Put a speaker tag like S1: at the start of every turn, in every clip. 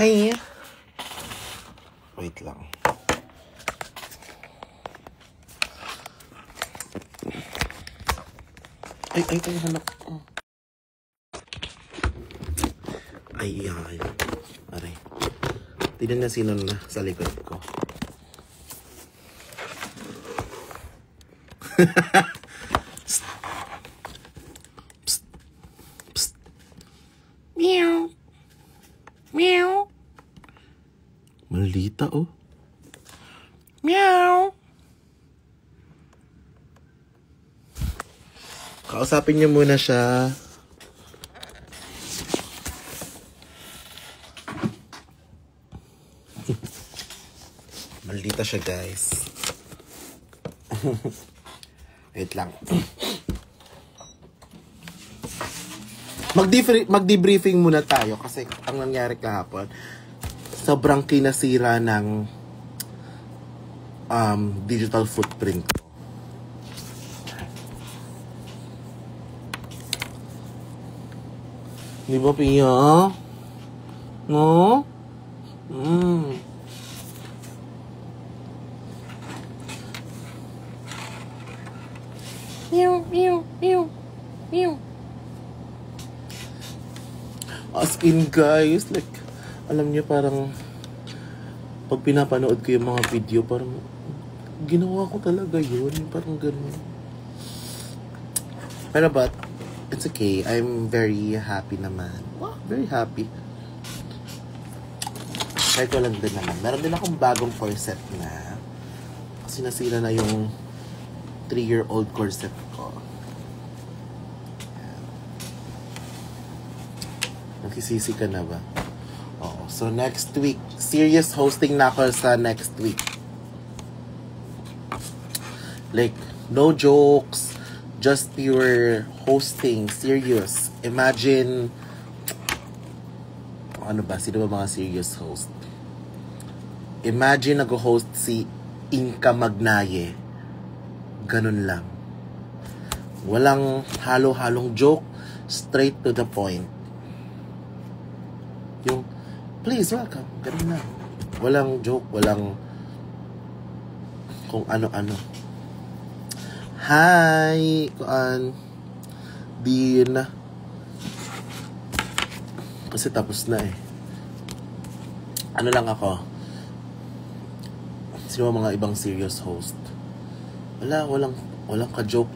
S1: Hi. Wait lang. Ay, hanap. Ay. Aray. Tignan na sino na sa likod ko. Psst. Psst. Psst. Meow. Meow. Maldita, oh. Meow. Kausapin niyo muna siya. Maldita siya, guys. Wait lang. Mag-debriefing muna tayo kasi ang nangyari kahapon, sobrang kinasira ng digital footprint ko. Di ba, Pia? No? Meow. As in, guys, like, alam niyo, parang pag pinapanood ko yung mga video, parang ginawa ko talaga yun. Parang ganun. Pero but, it's okay. I'm very happy naman. Wow, very happy. Kahit walang din naman. Meron din akong bagong corset na. Kasi nasira na yung 3-year-old corset ko. Nakisisi ka na ba? Oo. So next week, serious hosting na ako sa next week. Like, no jokes. Just pure hosting. Serious. Imagine, ano ba? Sino ba mga serious host? Imagine nag-host si Inka Magnaye. Ganun lang. Walang halo-halong joke. Straight to the point. Yung, please, welcome. Ganun lang. Walang joke. Walang kung ano-ano. Hi! Din. Kasi tapos na eh. Ano lang ako. Sino mga ibang serious host? Walang ka-joke.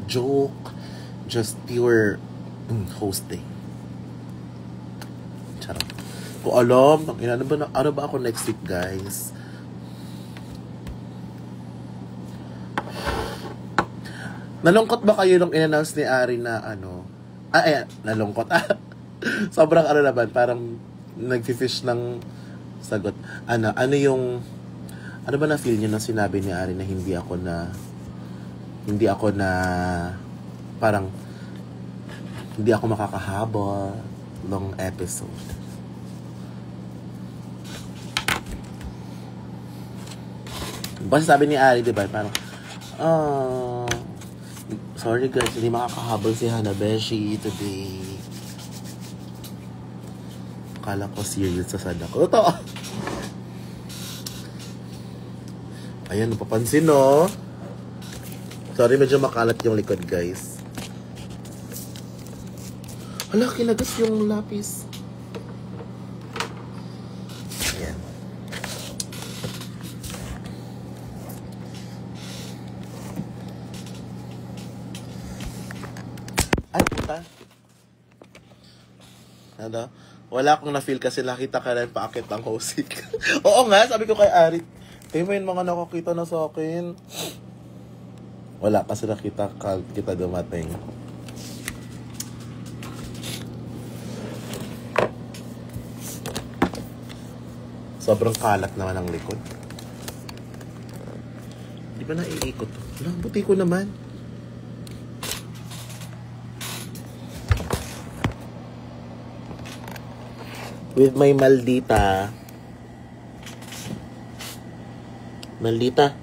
S1: Just pure hosting. Charot. Kung alam, ano ba ako next week, guys? Nalungkot ba kayo nung in-announce ni Ari na ano? Nalungkot. Sobrang ano naman, parang nag-fish ng sagot. Ano ba na feel niyo na sinabi ni Ari na hindi ako makakahabol ng episode. Basta sabi ni Ari, diba? Parang, sorry guys, hindi makakahabol si Hanabeshi today. Akala ko serious sa sad ako. Totoo. Ayan, napapansin, no? Sorry, medyo makalat yung likod, guys. Hala, kinagat yung lapis. Ayan. Ay, puta. Ano? Wala akong na-feel kasi nakita ka rin paakit ang hosik. Oo nga, sabi ko kay Ari, may mga nakakita na sa akin. Wala kasi nakita kita dumating. Sobrang kalat naman ang likod. Di ba naiikot? Wala, buti ko naman. With my maldita. Maldita.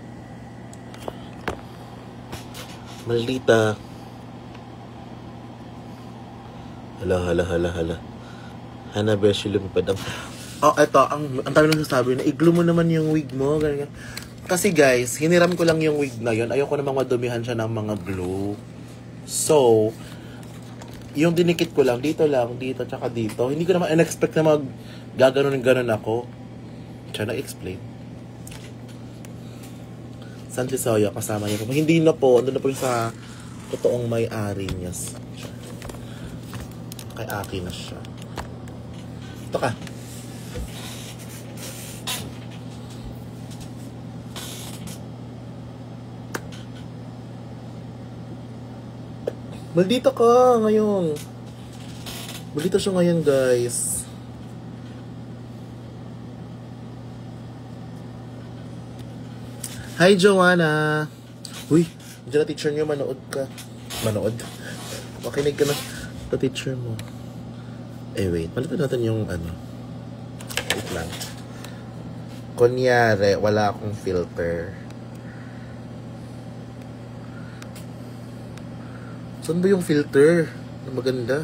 S1: Hala. Hanabeshi lumipad ang... Oh, eto, ang dami nang sasabi na, i-glue mo naman yung wig mo. Ganyan. Kasi guys, hiniram ko lang yung wig na yun. Ayoko namang madumihan siya ng mga glue. So, yung dinikit ko lang, dito, tsaka dito. Hindi ko naman in-expect na gaganon ako. Siya na-explain. San si Soya, kasama niya po. Hindi na po, ano na po yung sa totoong may-ari niya. Kay Aki na siya. Ito ka. Maldita ka ngayon. Maldita siya ngayon, guys. Hi, Joanna. Uy, dyan na teacher niyo, manood ka. Manood? Makinig ka na sa teacher mo. Eh, wait. Palitan natin yung ano. Wait lang. Kunyari, wala akong filter. Saan ba yung filter na maganda?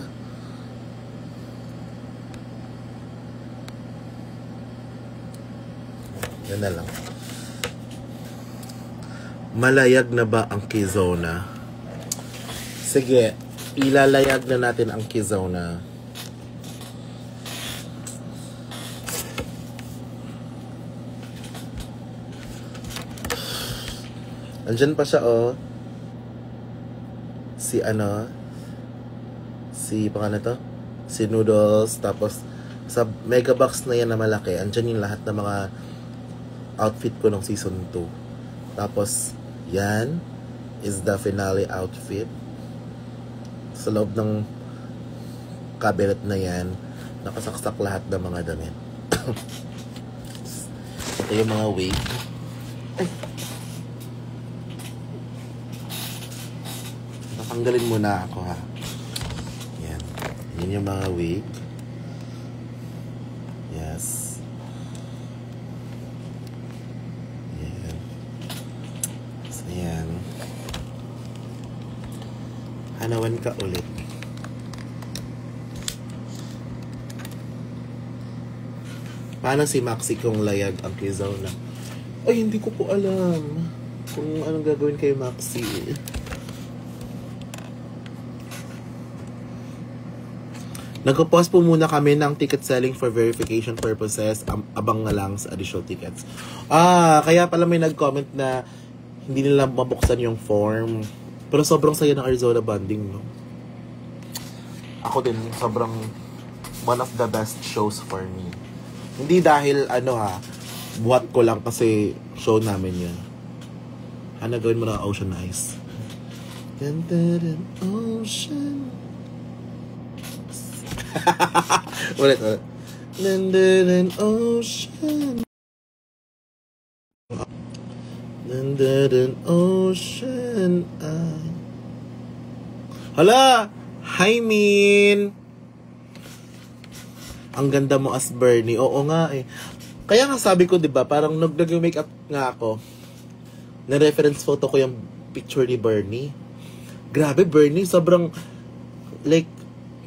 S1: Yan na lang. Malayag na ba ang Kizona? Sige, ilalayag na natin ang Kizona. Andyan pa siya, oh. Si pangalan to? Si Noodles, tapos sa mega box na yan na malaki, andyan yung lahat ng mga outfit ko ng season 2. Tapos, yan is the finale outfit. Sa loob ng cabinet na yan, nakasaksak lahat ng mga damit. Ito yung mga wig. Tanggalin muna ako, ha. Yan. Yan yung mga wig. Yes. Yan. So, yan. Hanawan ka ulit. Paano si Maxi kung layag ang Kizona? Ay, hindi ko po alam kung anong gagawin kay Maxi. Nagpo-pause po muna kami ng ticket selling for verification purposes. Abang na lang sa additional tickets. Kaya pala may nag-comment na hindi nila mabuksan yung form. Pero sobrang saya ng Arizona bonding, no? Ako din, sobrang one of the best shows for me. Hindi dahil, buhat ko lang kasi show namin yun. Gawin mo na Ocean Eyes. Ocean. ulit. London Ocean. London Ocean. Hala! Hi, Min! Ang ganda mo as Bernie. Oo nga eh. Kaya nga sabi ko, diba, parang nag-makeup nga ako. Na-reference photo ko yung picture ni Bernie. Grabe, Bernie. Sobrang, like,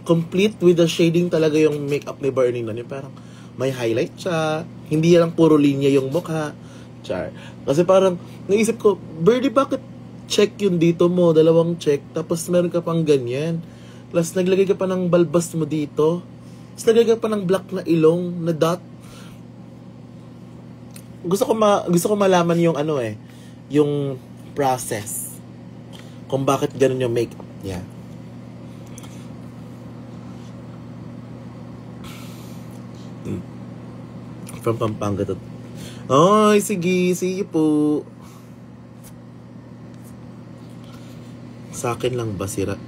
S1: complete with the shading talaga yung makeup ni Bernie nun. Yung parang may highlight siya. Hindi lang puro linya yung mukha. Char. Kasi parang, naisip ko, Bernie, bakit check yun dito mo? 2 check. Tapos meron ka pang ganyan. Plus, naglagay ka pa ng balbas mo dito. Tapos naglagay ka pa ng black na ilong, na dot. Gusto ko malaman yung yung process. Kung bakit ganun yung makeup niya. From Pampanga to... Ay, sige. See you po. Sa akin lang ba sira?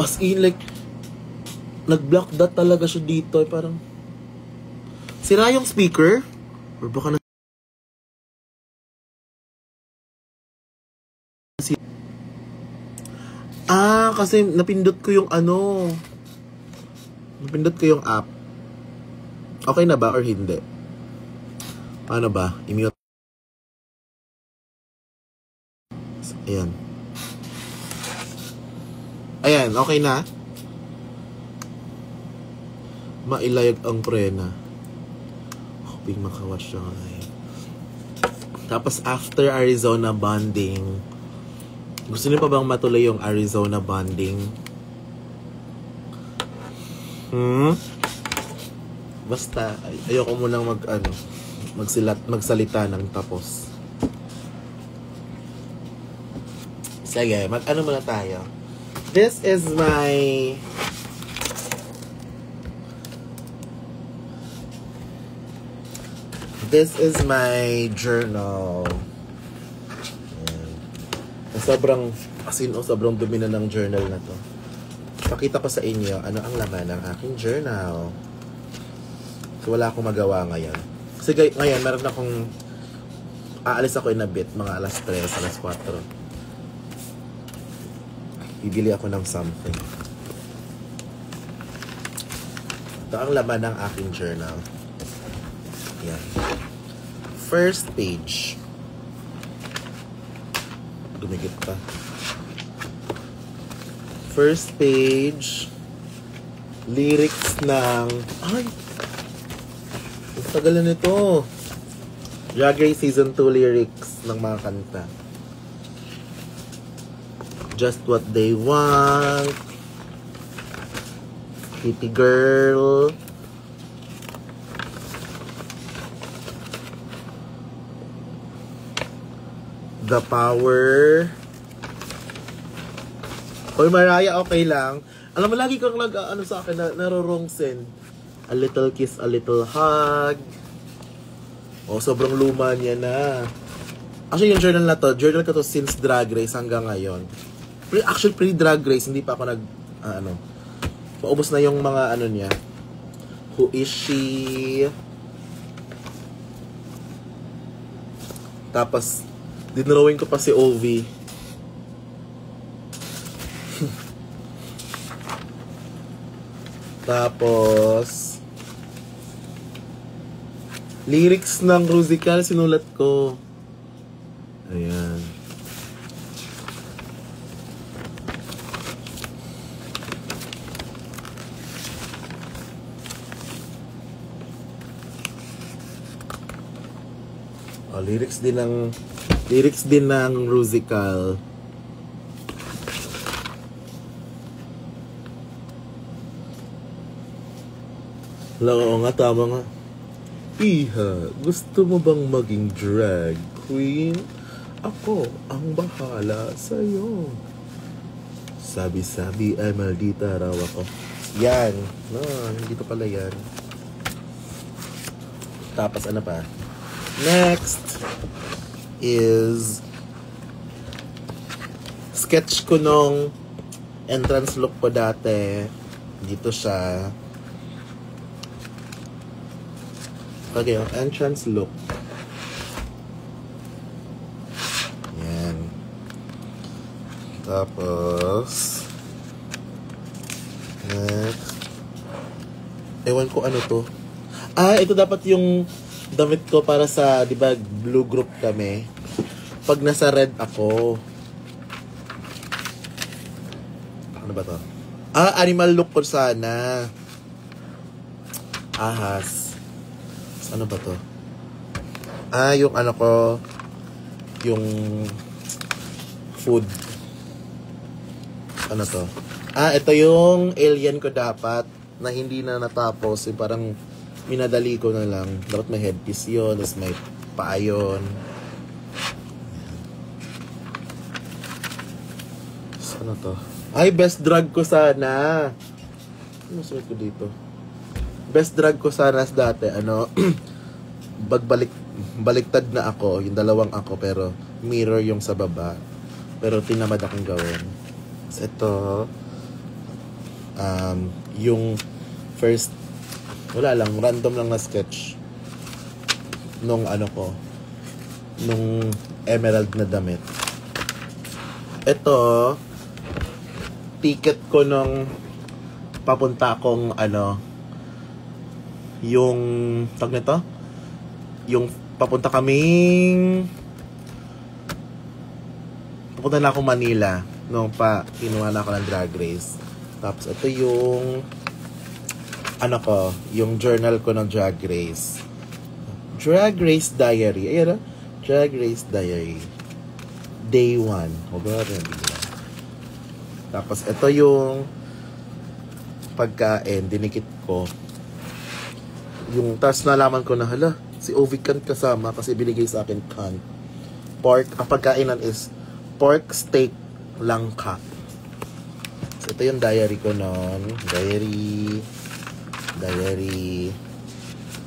S1: As in, like, nag-block dot talaga siya dito. Parang, sira yung speaker? Or baka na... kasi napindot ko yung napindot ko yung app. Okay na ba or hindi? Paano ba? I-mute. Ayan. Ayan, okay na. Mailayag ang prena. hoping makawatch siya ngayon. Tapos after Arizona bonding, gusto niyo pa bang matuloy yung Arizona bonding? Basta, ayoko munang magsalita ng tapos. Sige, mag-ano muna tayo. This is my journal. Sobrang dumi na ng journal na to. Pakita ko sa inyo ano ang laman ng aking journal. So, wala akong magawa ngayon. Kasi ngayon, meron akong aalis ako in a bit, mga alas 3, alas 4. Bibili ako ng something. Ito ang laman ng aking journal. Yan. First page. Dumikit pa. First page. Lyrics ng... Ay! Ang tagal na nito. Drag Race Season 2 lyrics ng mga kanta. Just What They Want. Pretty Girl. The Power. Oy, Mariah, okay lang. Alam mo, lagi kang sa akin, narorong send. A Little Kiss, A Little Hug. Oh, sobrang luma niya na. Actually, yung journal ko to since Drag Race hanggang ngayon. Actually, pre-Drag Race, hindi pa ako paubos na yung mga niya. Who Is She? Tapos, dinrawing ko pa si Ovi. Tapos, lyrics ng Rusical, sinulat ko. Ayan. Oh, lyrics din ng Rusical. Oo nga, tama nga. Iha, gusto mo bang maging drag queen? Ako ang bahala sa'yo. Sabi-sabi ay maldita raw ako. Yan. No, hindi pa pala yan. Tapos ano pa? Next is sketch ko nung entrance look ko dati. Dito siya. Okay, yung entrance look. Yan. Tapos next. Ewan ko ano to. Ito dapat yung damit ko para sa, di ba, blue group kami. Pag nasa red ako. Ano ba to? Animal look ko sana. Ahas. Ano ba to? Yung ano ko, yung food. Ano to? Ito yung alien ko dapat na hindi na natapos. Yung parang minadali ko na lang. Dapat may headpiece yun, tapos may paa yun. Ano to? Best drag ko sana. Ano sulit ko dito? Best drag ko sana dati, baliktad na ako, yung dalawang ako, pero mirror yung sa baba. Pero tinamad akong gawin. So, ito, yung first, wala lang, random lang na sketch nung nung emerald na damit. Ito, ticket ko nung papunta akong yung tag nito, yung papunta na ako Manila nung kinuha na ako ng Drag Race. Tapos ito yung yung journal ko ng Drag Race. Drag Race Diary. Ayan na. Drag Race Diary. Day 1. Huwag na natin nabigyan. Tapos, ito yung pagkain. Dinikit ko. Yung tas nalaman ko na, hala, si Ovi Kant kasama kasi binigay sa akin Kant. Pork. Ang pagkainan is pork steak langka. So, ito yung diary ko noon. Diary.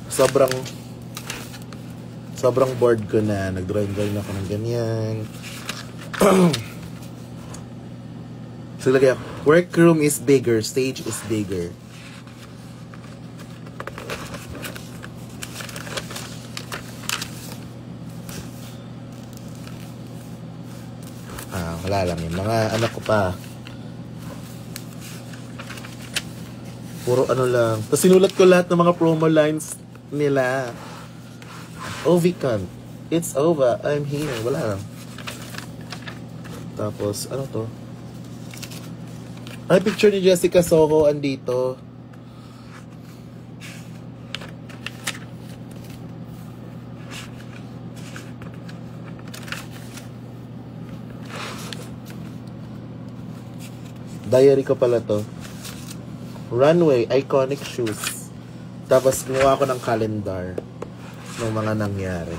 S1: Sobrang bored ko na. Nag-drawing ako ng ganyan. So, lagay ako. Workroom is bigger. Stage is bigger. Wala lang yun. Mga anak ko pa. Puro ano lang. Tapos sinulat ko lahat ng mga promo lines nila. Ovican. It's over. I'm here. Wala lang. Tapos, ano to? Ay, picture ni Jessica Soho andito. Diary ko pala to. Runway, iconic shoes. Tapos, gumawa ko ng calendar ng mga nangyari.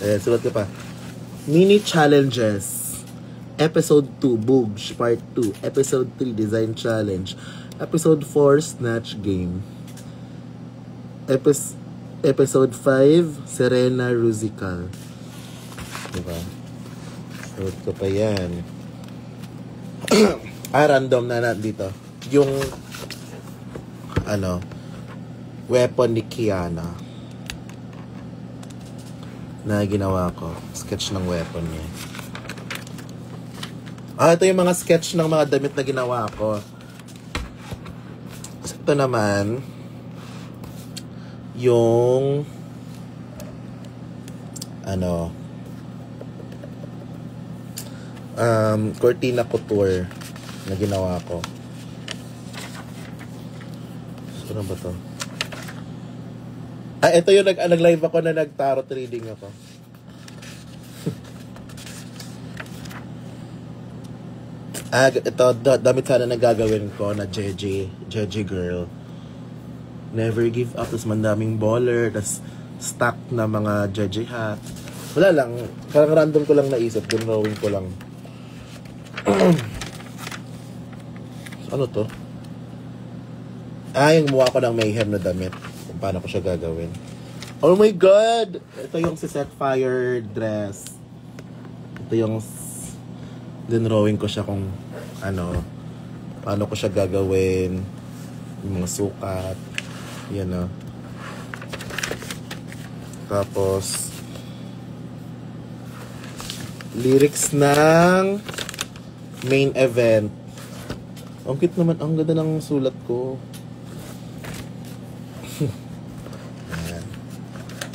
S1: Sulat ko pa. Mini challenges. Episode 2, Boobs, Part 2. Episode 3, Design Challenge. Episode 4, Snatch Game. Episode 5, Serena Rusical. Diba? Sulat ko pa yan. Random na dito. Yung weapon ni Kiana na ginawa ko. Sketch ng weapon niya. Ito yung mga sketch ng mga damit na ginawa ko. Ito naman yung cortina couture na ginawa ko. Ano ba to? Ito yung nag-live ako na nag-tarot reading ako. Ito, damit sana na gagawin ko na Jeje girl. Never give up. Tapos mandaming baller. Tapos stock na mga Jeje hat. Wala lang. Parang random ko lang naisip. Drawing ko lang. Ano to? Yung mukha ko ng mayhem na damit. Kung paano ko siya gagawin. Oh my God! Ito yung si Setfire dress. Ito yung dinrawing ko siya kung paano ko siya gagawin. Yung mga sukat. Yan Tapos lyrics ng main event. Ang cute naman. Ang ganda ng sulat ko. Ayan.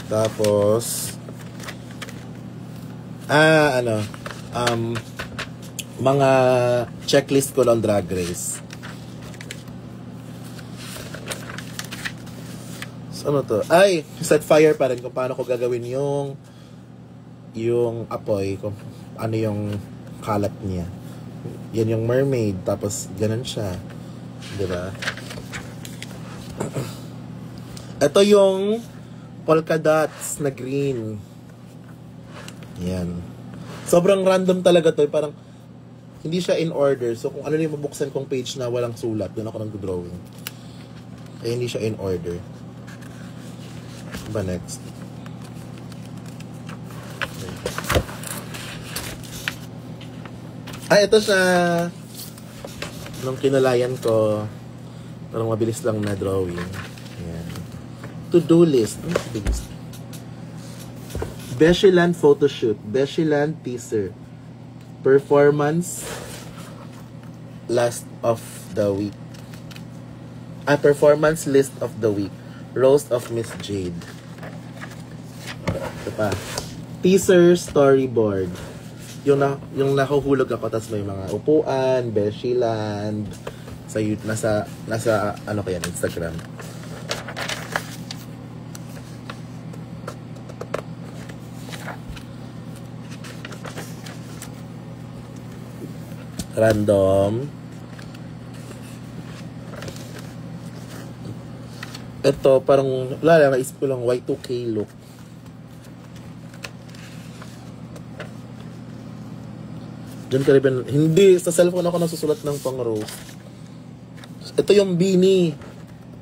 S1: Tapos mga checklist ko ng Drag Race. So, ano to? Set fire pa rin kung paano ko gagawin yung apoy, kung ano yung kalat niya. Yan yung mermaid, tapos ganun siya. Diba? Ito yung polka dots na green. Yan. Sobrang random talaga to. Parang hindi siya in order. So kung ano yung mabuksan kong page na walang sulat, doon ako nag-drawing. Hindi siya in order. Ba next? Ito siya. Nung kinalayan ko, parang mabilis lang na drawing. Ayan. To-do list. Beshiland photoshoot. Beshiland teaser. Performance last of the week. Performance list of the week. Roast of Miss Jade. Ito pa. Teaser storyboard. Yung nahuhulog ako, tas may mga upuan, Beshiland, nasa ano kaya, Instagram. Random. Ito, parang, wala lang, naisip ko lang, Y2K look. Diyan ka rin, hindi, sa cellphone ako nasusulat ng pang rose. Ito yung beanie.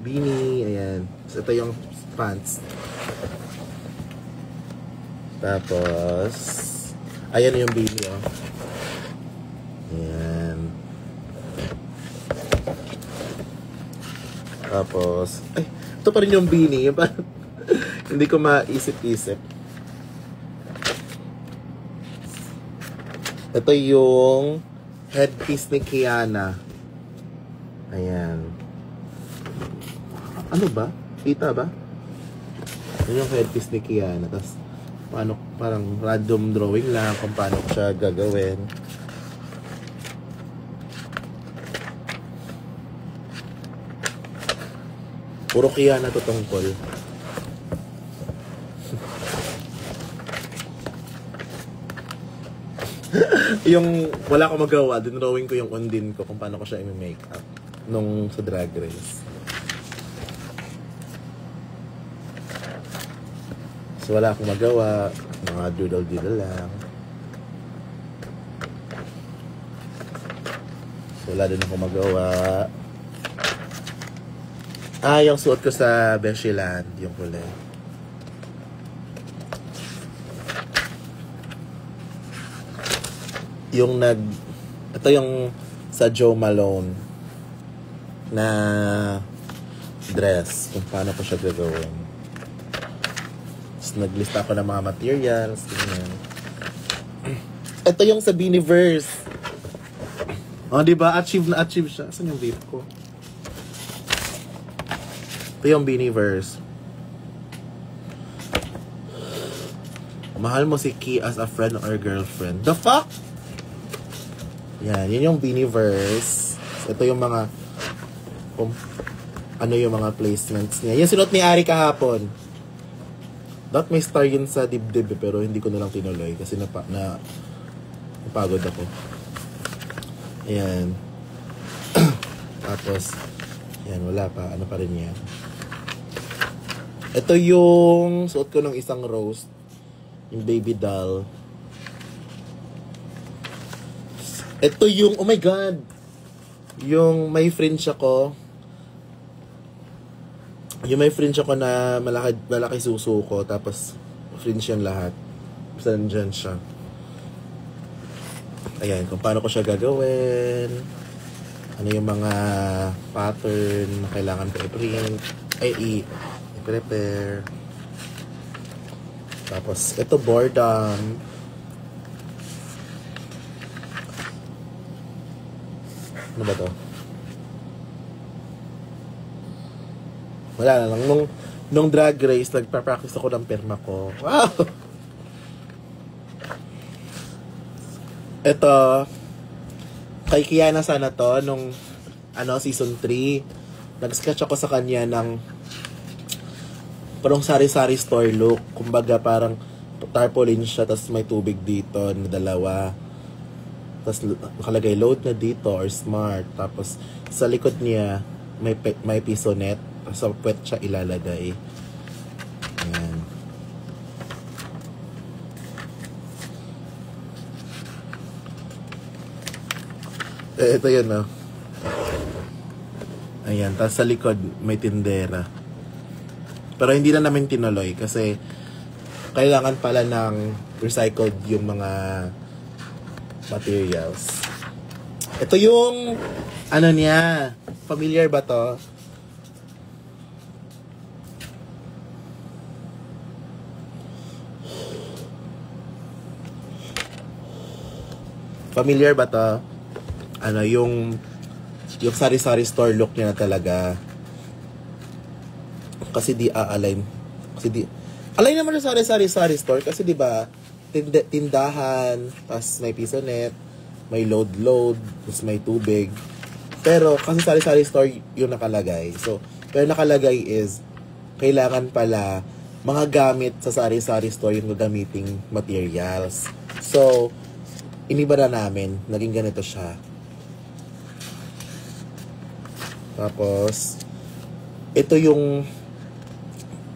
S1: Beanie, ayan. So, ito yung pants. Tapos, ayan yung beanie, oh. Ayan. Tapos, ay, ito pa rin yung beanie. Hindi ko maisip-isip. Ito yung headpiece ni Kiana. Ayan. Ano ba? Kita ba? Ito yung headpiece ni Kiana. Tapos, paano, parang random drawing lang kung paano ko siya gagawin. Puro Kiana to tungkol. Yung wala ko magawa, dinrawing ko yung undin ko kung paano ko siya i-make up nung sa Drag Race. So wala akong magawa, mga doodle-doodle lang. So wala din akong magawa. Ah, yung suot ko sa Beshiland, yung kulay. Yung ito yung sa Joe Malone na dress, kung paano ko siya gagawin. Tapos naglista ako ng mga materials, ganyan. Ito yung sa Beaniverse. Oh, diba? Achieve na achieve siya. Saan yung vape ko? Ito yung Beaniverse. Mahal mo si Key as a friend or girlfriend. The fuck? Yan, yun yung Beaniverse. So, ito yung mga ano yung mga placements niya. Yung sinot ni Ari kahapon. Dapat may star yun sa dibdib pero hindi ko nalang tinuloy kasi napagod ako. Ayan. Tapos, yan, wala pa. Ano pa rin yan. Ito yung suot ko ng isang rose. Yung baby doll. Ito yung, oh my God, yung may fringe ako. Yung may fringe ako na malaki suso ko, tapos fringe yung lahat. Basta nandyan siya. Ayan, kung paano ko siya gagawin. Ano yung mga pattern na kailangan ko i-print. Ay, i-prepare. Tapos, ito boredom. Ano ba to? Wala na lang. Nung Drag Race, nagpa-practice ako ng perma ko. Wow! Ito, kay Kiana sana to, nung season 3, nag-sketch ako sa kanya ng parang sari-sari store look. Kumbaga parang tarpaulin siya, tapos may tubig dito na dalawa. Tapos nakalagay load na dito or smart. Tapos sa likod niya may piso net. Sa puwet siya ilalagay. Ayan. Ito yun, no? Ayan. Tapos sa likod may tindera. Pero hindi na namin tinuloy kasi kailangan pala ng recycled yung mga materials. Ito yung ano niya. Familiar ba to? Familiar ba to? Ano yung sari-sari store look niya na talaga. Kasi di a-align. Kasi di align naman sa sari-sari store kasi di ba tindahan, tas may piso net, may load, tas may tubig. Pero kasi sari-sari store yung nakalagay. So, pero nakalagay is kailangan pala mga gamit sa sari-sari store yung gagamiting materials. So, iniba na namin, naging ganito siya. Tapos, ito yung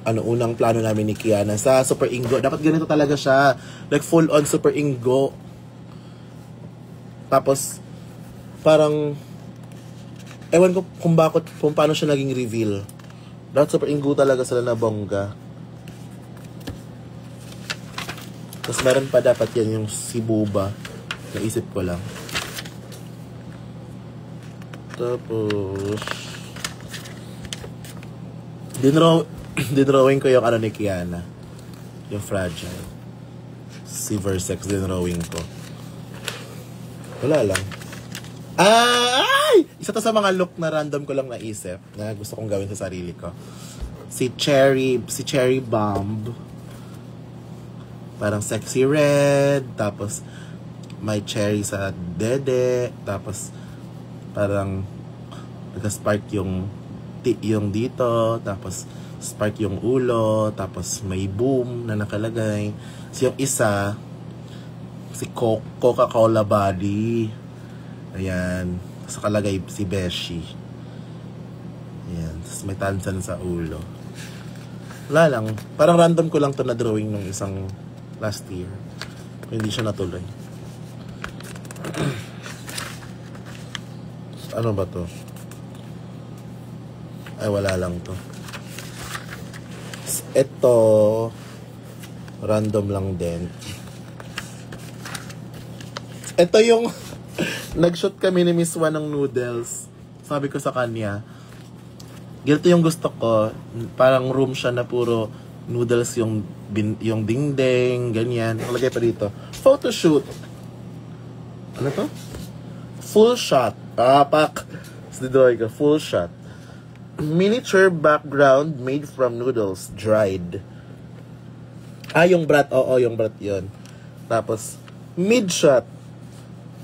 S1: unang plano namin ni Kiana sa Super Ingo. Dapat ganito talaga siya. Like full on Super Ingo. Tapos, parang, ewan ko kung paano siya naging reveal. Dapat Super Ingo talaga sila na bongga. Tapos meron pa dapat yan yung si Buba. Naisip ko lang. Tapos, dinrawing ko yung ni Kiana. Yung Fragile. Si Versex, dinrawing ko. Wala lang. Ay! Isa to sa mga look na random ko lang naisip na gusto kong gawin sa sarili ko. Si Cherry Bomb. Parang sexy red. Tapos, may cherry sa dede. Tapos, parang nag-spark yung dito. Tapos, spark yung ulo. Tapos, may boom na nakalagay. So, yung isa, si Coca-Cola body. Ayan. Sa kalagay si Beshi. Ayan. Tapos may tansan sa ulo. Wala lang. Parang random ko lang to na drawing nung isang last year. Hindi siya natuloy. Ano ba to? Ay, wala lang to. Ito, random lang din. Ito yung nag-shoot kami ni Miss Wan ng noodles. Sabi ko sa kanya, ganito yung gusto ko. Parang room siya na puro noodles yung dingding, ganyan. Nakalagay pa dito. Photoshoot. Ano to? Full shot. Pak. Full shot. Miniature background made from noodles. Dried. Yung brat. Oo, yung brat yun. Tapos, mid shot.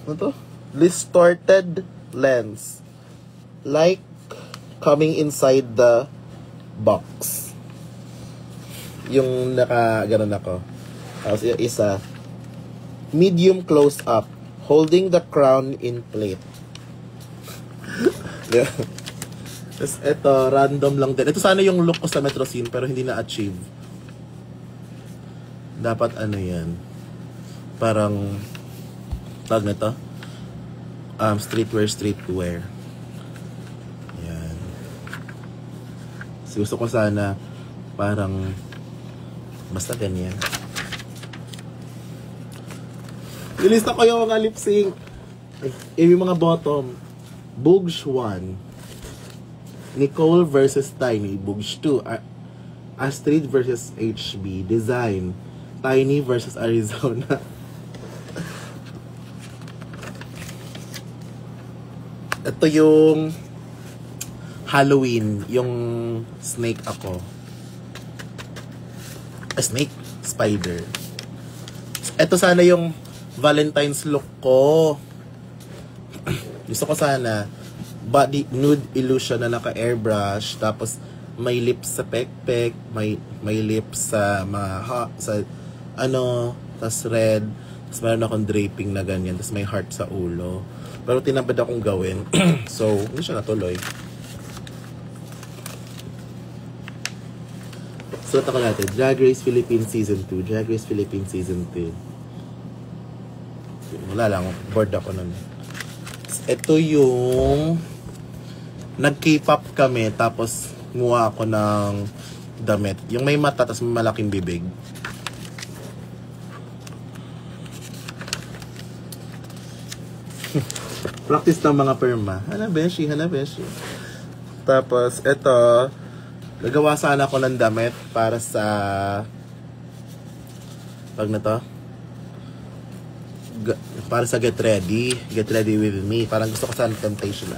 S1: Ano to? Distorted lens. Like coming inside the box. Yung naka-ganon ako. Tapos yung isa, medium close-up. Holding the crown in plate. Tapos ito, random lang din. Ito sana yung look ko sa Metro Scene pero hindi na-achieve. Dapat ano yan. Parang, tag na to? Streetwear. Yan. So, gusto ko sana parang basta ganyan. Nilista ko yung mga lip sync. Yung mga bottom. Boogs 1. Nicole versus Tiny. Boogs 2. Astrid versus HB. Design. Tiny versus Arizona. Ito yung Halloween. Yung snake ako. Snake? Spider. Ito sana yung Valentine's look ko. Gusto ko sana body nude illusion na naka-airbrush, tapos may lips sa pekpek, may lips sa tas red, tas meron akong draping na ganyan, tas may heart sa ulo. Pero tinabad akong gawin. So, hindi siya natuloy. Sulat ako natin. Drag Race Philippines Season 2. Drag Race Philippines Season 2. Wala lang. Bored ako nun. Ito yung nag-K-pop kami. Tapos, nguha ako ng damit. Yung may mata, tapos may malaking bibig. Practice ng mga perma. Hanabeshi. Tapos, ito, nagawa sana ako ng damit para sa para sa Get Ready With Me. Parang gusto ko sana Temptation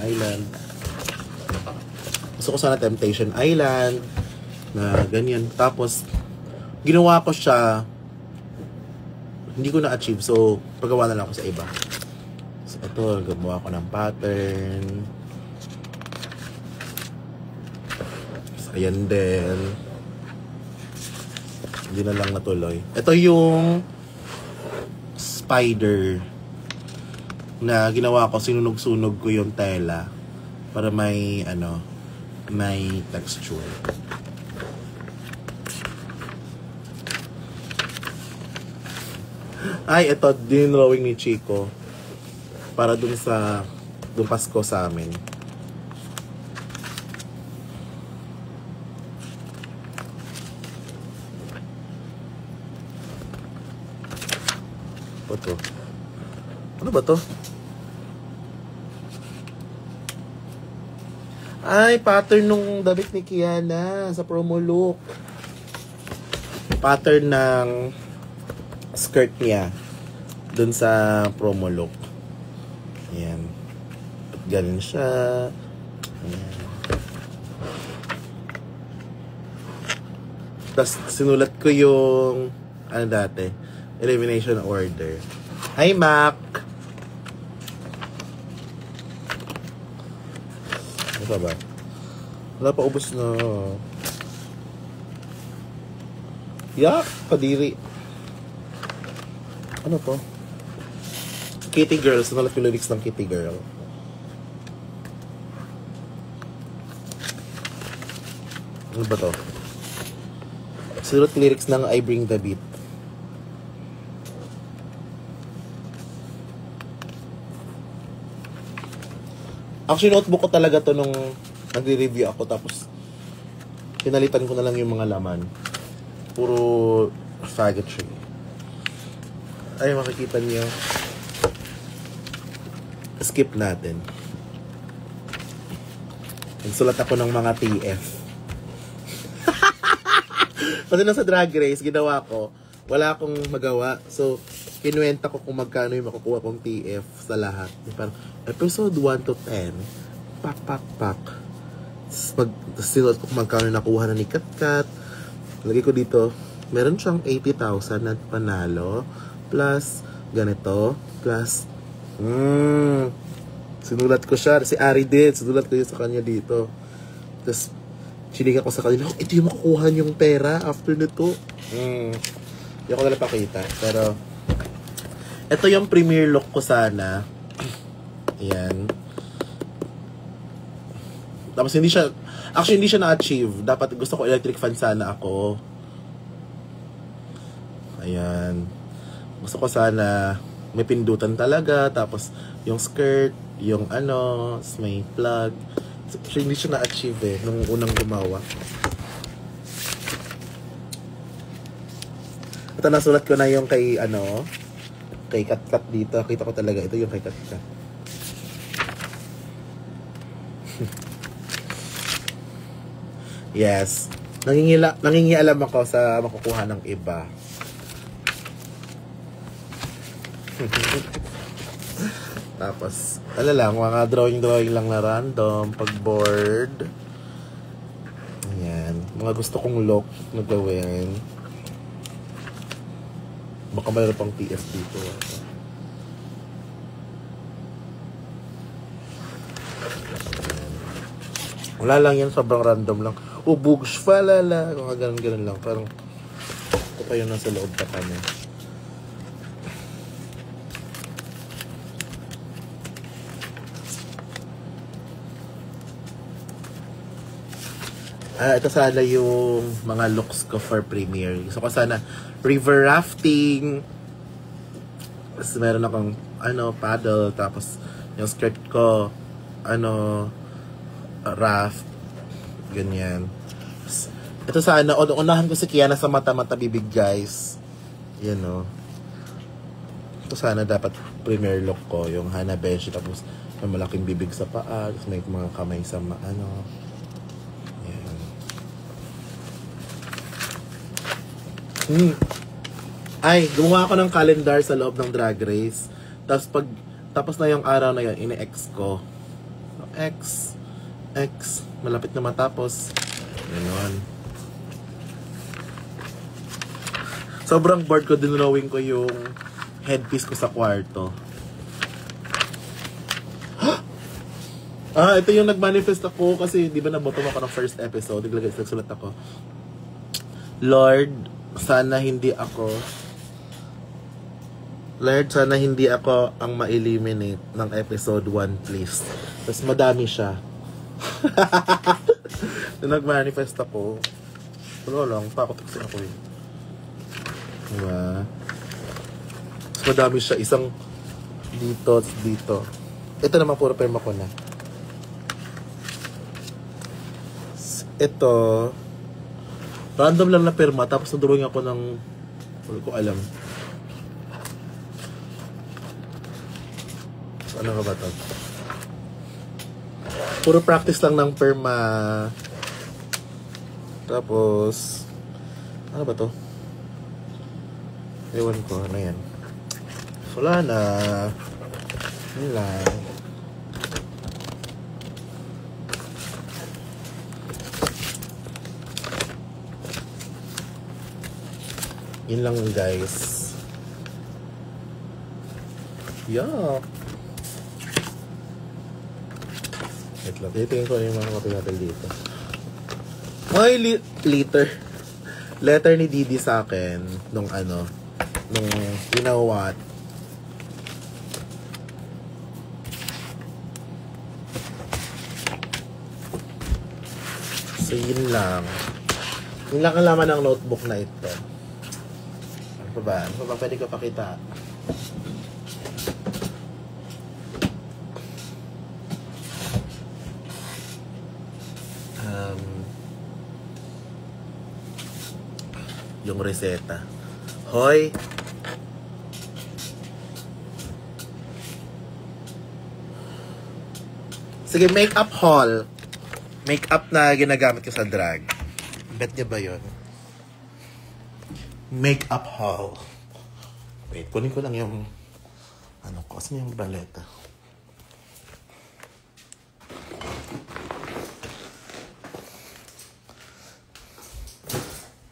S1: Island na ganyan. Tapos ginawa ko siya, hindi ko na-achieve, so paggawa na lang ako sa iba. So ito, gumawa ko ng pattern. Ayan din. Hindi na lang natuloy. Ito yung spider na ginawa ko. Sinunog-sunog ko yung tela. Para may, may texture. Ay, ito, dinrawing ni Chico. Para dun Pasko sa amin. Ito. Ano ba to? Ay, pattern nung damit ni Kiana sa promo look. Pattern ng skirt niya dun sa promo look. Ayan. Ganun siya. Ayan. Tapos sinulat ko yung elimination order. Hi, Mac! Ano pa ba? Wala pa, ubos na. Yak! Kadiri. Ano to? Kitty Girl. Sinulat ko lyrics ng Kitty Girl. Ano ba to? Sinulat ko lyrics ng I Bring the Beat. Actually, notebook ko talaga to nung nagre-review ako, tapos pinalitan ko na lang yung mga laman. Puro faggotry. Ay, makikita niyo. Skip natin. Nagsulat ako ng mga TF. Kasi nasa Drag Race, ginawa ko, wala akong magawa. So, kinuwenta ko kung magkano yung makukuha kong TF sa lahat. Parang, episode 1 to 10, pak. Sinulat ko kung magkano nakuha na ni Katkat. Lagay ko dito, meron siyang 80,000 na panalo. Plus, ganito. Plus, sinulat ko siya. Si Ari din, sinulat ko yun sa kanya dito. Tapos, siniga ko sa kanila, ito yung makukuha yung pera after nito. Hindi ko na pakita. Pero, ito yung premiere look ko sana. Ayan. Tapos hindi siya na-achieve. Dapat gusto ko electric fan sana ako. Ayan. Gusto ko sana may pindutan talaga. Tapos yung skirt, yung may plug. So, hindi siya na-achieve nung unang gumawa. Ito, nasulat ko na yung kay Katkat dito. Kita ko talaga ito yung kay Katkat. Yes. Nangingialam ako sa makukuha ng iba. Tapos, mga drawing lang na random, pag bored. Ayan. Mga gusto kong look na gawin. Baka mayroon pang TF dito. Wala lang yan, sobrang random lang. Bugs, falala. Mga ganun lang. Parang, ito pa yun nasa loob pa kanya. Ito sana yung mga looks ko for premiere. Gusto ko sana river rafting. Tapos meron akong paddle. Tapos yung skirt ko raft. Ganyan. Ito sana, unahan ko si Kiana sa mata-mata bibig, guys. Yan Ito sana dapat premiere look ko. Yung Hana Beshi. Tapos may malaking bibig sa paa. Tapos may mga kamay sa Ay, gumawa ako ng calendar sa loob ng Drag Race. Tapos na yung araw na yun, ine-X ko. X, malapit na matapos. Ganon. Sobrang bored ko, dinrawing ko yung headpiece ko sa kwarto. Ito yung nag-manifest ako kasi di ba nabotom ako ng first episode. Nagsulat ako, Lord, sana hindi ako ang ma-eliminate ng episode 1, please. Tapos madami siya. Nung nag-manifest ako, wala lang, takot kasi ako eh. Diba? Mas madami siya, isang dito, dito. Ito naman puro perma ko na. Ito, random lang na perma, tapos nadrawing ako ng, wala ko alam. Ano nga ba ito? Puro practice lang ng perma. Tapos, ano ba to? Ewan ko, ano yan? Wala na. Yun lang. Yun lang guys. Yuck. Wait lang, titingin ko yung mga kapit natin dito. Ay, letter ni Didi sa akin nung ano, nung you know what. So, yun lang. Yun lang ang laman ng notebook na ito. Ano pa ba? Ano pa ba pwede ko pakita? Yung reseta. Hoy! Sige, makeup haul. Makeup na ginagamit ko sa drag. Bet niya ba yun? Makeup haul. Wait, kunin ko lang yung ano ko. Asan yung baleta?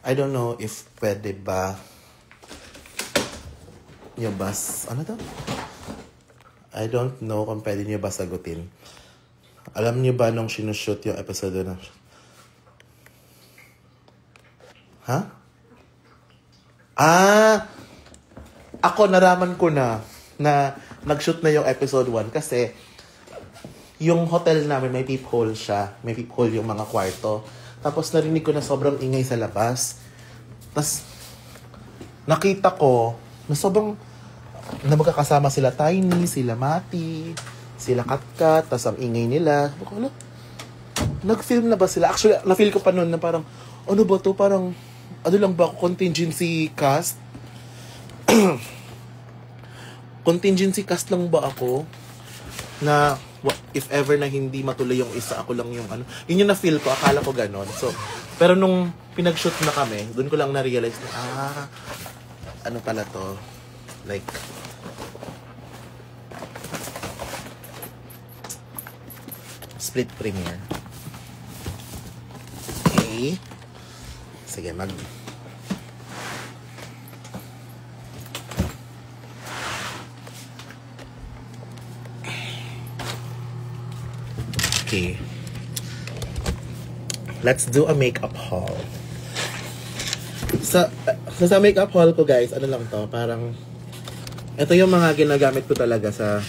S1: I don't know if pwede ba nyo ba ano to? I don't know kung pwede nyo ba sagutin. Alam nyo ba nung sinushoot yung episode na? Ha? Ako naraman ko na nag-shoot na yung episode 1 kasi yung hotel namin may peephole siya. May peephole yung mga kwarto. Tapos narinig ko na sobrang ingay sa labas. Tapos nakita ko na sobrang na magkakasama sila Tiny, sila Mati, sila Katkat, tapos ang ingay nila. Ano? Nag-film na ba sila? Actually, na-feel ko pa noon na parang, ano ba to? Parang, ano lang ba? Contingency cast? Contingency cast lang ba ako? Na, if ever na hindi matuloy yung isa, ako lang yung ano. Yun yung na-feel ko, akala ko ganon. So, pero nung pinag-shoot na kami, doon ko lang na-realize na, ano pala to? Like, split premiere. Okay. Sige, Okay. Let's do a makeup haul. Sa makeup haul ko guys, ano lang to, parang ito yung mga ginagamit ko talaga sa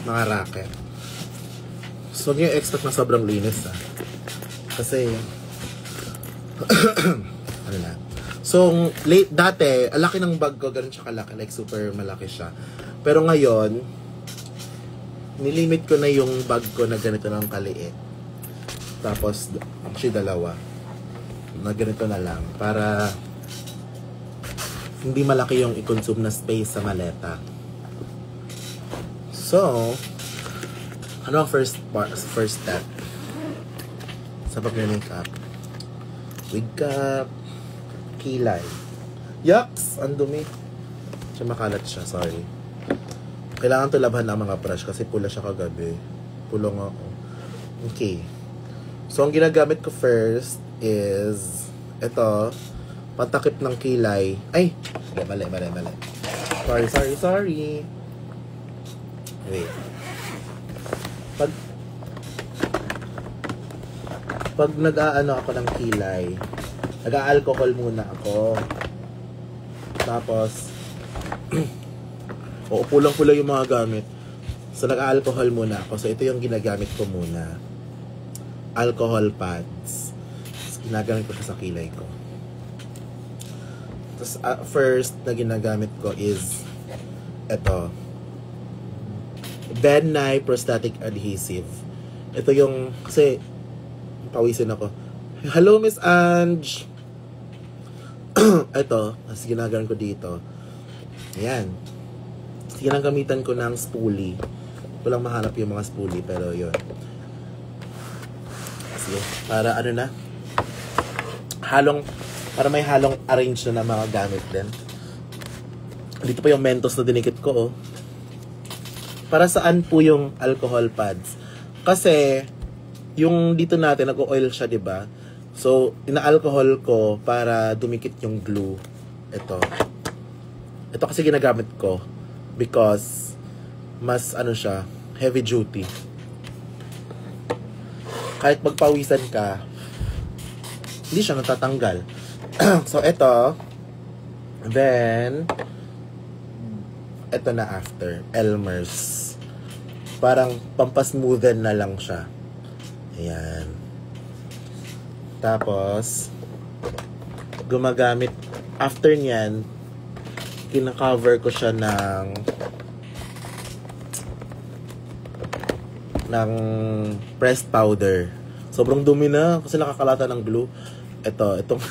S1: mga racket. So, yung expect na sobrang linis kasi ano na. So, dati, alaki ng bag ko, ganun siya kalaki, like super malaki siya. Pero ngayon, nilimit ko na yung bag ko na ganito lang kaliit. Tapos, actually dalawa. Na ganito na lang. Para hindi malaki yung i-consume na space sa maleta. So, ano ang first step? Sa pag-makeup? Wig cap, kilay. Yucks! Ang dumi. Siya makalat siya, sorry. Kailangan to labhan ng mga brush kasi pula siya kagabi. Pulong ako. Okay. So, ang ginagamit ko first is ito, patakip ng kilay. Ay! Mali. Sorry. Wait. Pag nag-aano ako ng kilay, nag-a-alcohol muna ako. Tapos, pulang-pula yung mga gamit. So, nag-alcohol muna ako. So, ito yung ginagamit ko muna. Alcohol pads. So, ginagamit ko siya sa kilay ko. Tapos, first na ginagamit ko is ito. Ben Nye Prostatic Adhesive. Ito yung, kasi, pawisin ako. Hello, Miss Ange! Ito, as ginagamit ko dito. Ayan. Ginagamitan ko ng spoolie. Walang mahanap yung mga spoolie, pero yun. Sige, para ano na? Para may halong arrange na mga gamit din. Dito pa yung Mentos na dinikit ko, oh. Para saan po yung alcohol pads? Kasi, yung dito natin, nag-oil siya, diba? So, ina-alcohol ko para dumikit yung glue. Ito kasi ginagamit ko because mas ano siya, heavy duty. Kahit magpawisan ka, hindi siya natatanggal. So, ito. Then, ito na after. Elmer's. Parang pampasmoothen na lang siya. Ayan. Tapos, gumagamit, after nyan, kina-cover ko siya ng pressed powder. Sobrang dumi na kasi nakakalata ng glue. Itong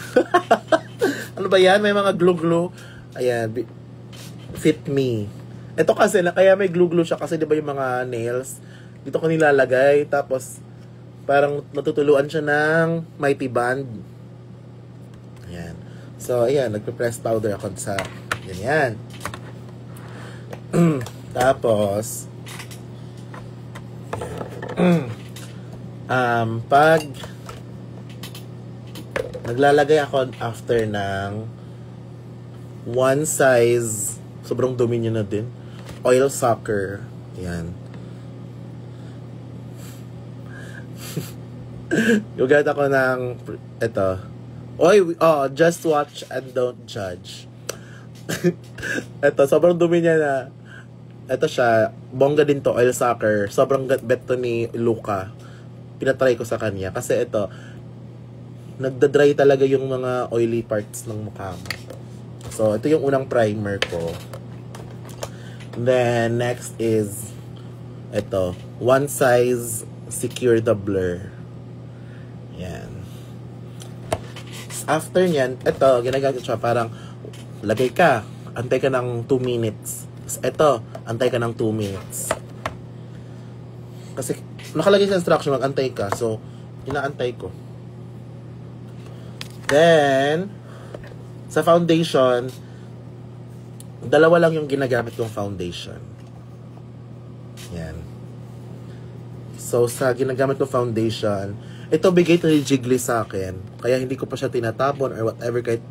S1: ano ba yan? May mga glue. Ayan, Fit Me. Ito kasi, kaya may glue siya kasi di ba yung mga nails, dito ko nilalagay, tapos parang natutuluan siya ng mighty band. Ayan. So, ayan, nagpe-press powder ako sa ganyan. Tapos, pag naglalagay ako after ng one size, sobrang dumi niya na din, oil sucker. Yan. Gugat ako ng ito. Just watch and don't judge. Ito, sobrang dumi niya na. Ito siya, bongga din to, oil sucker. Sobrang bet to ni Luca. Pinatry ko sa kanya. Kasi ito, nagda-dry talaga yung mga oily parts ng mukha mo. So, ito yung unang primer ko. Then, next is ito, one size secure the blur. Yan. After nyan, ito, ginagamit siya parang lagay ka, antay ka ng 2 minutes. Ito, antay ka ng 2 minutes. Kasi, nakalagay sa instruction, mag-antay ka. So, inaantay ko. Then, sa foundation, dalawa lang yung ginagamit kong foundation. Yan. So, sa ginagamit kong foundation, ito bigay ito ni Jiggly sa akin. Kaya hindi ko pa siya tinatapon or whatever kahit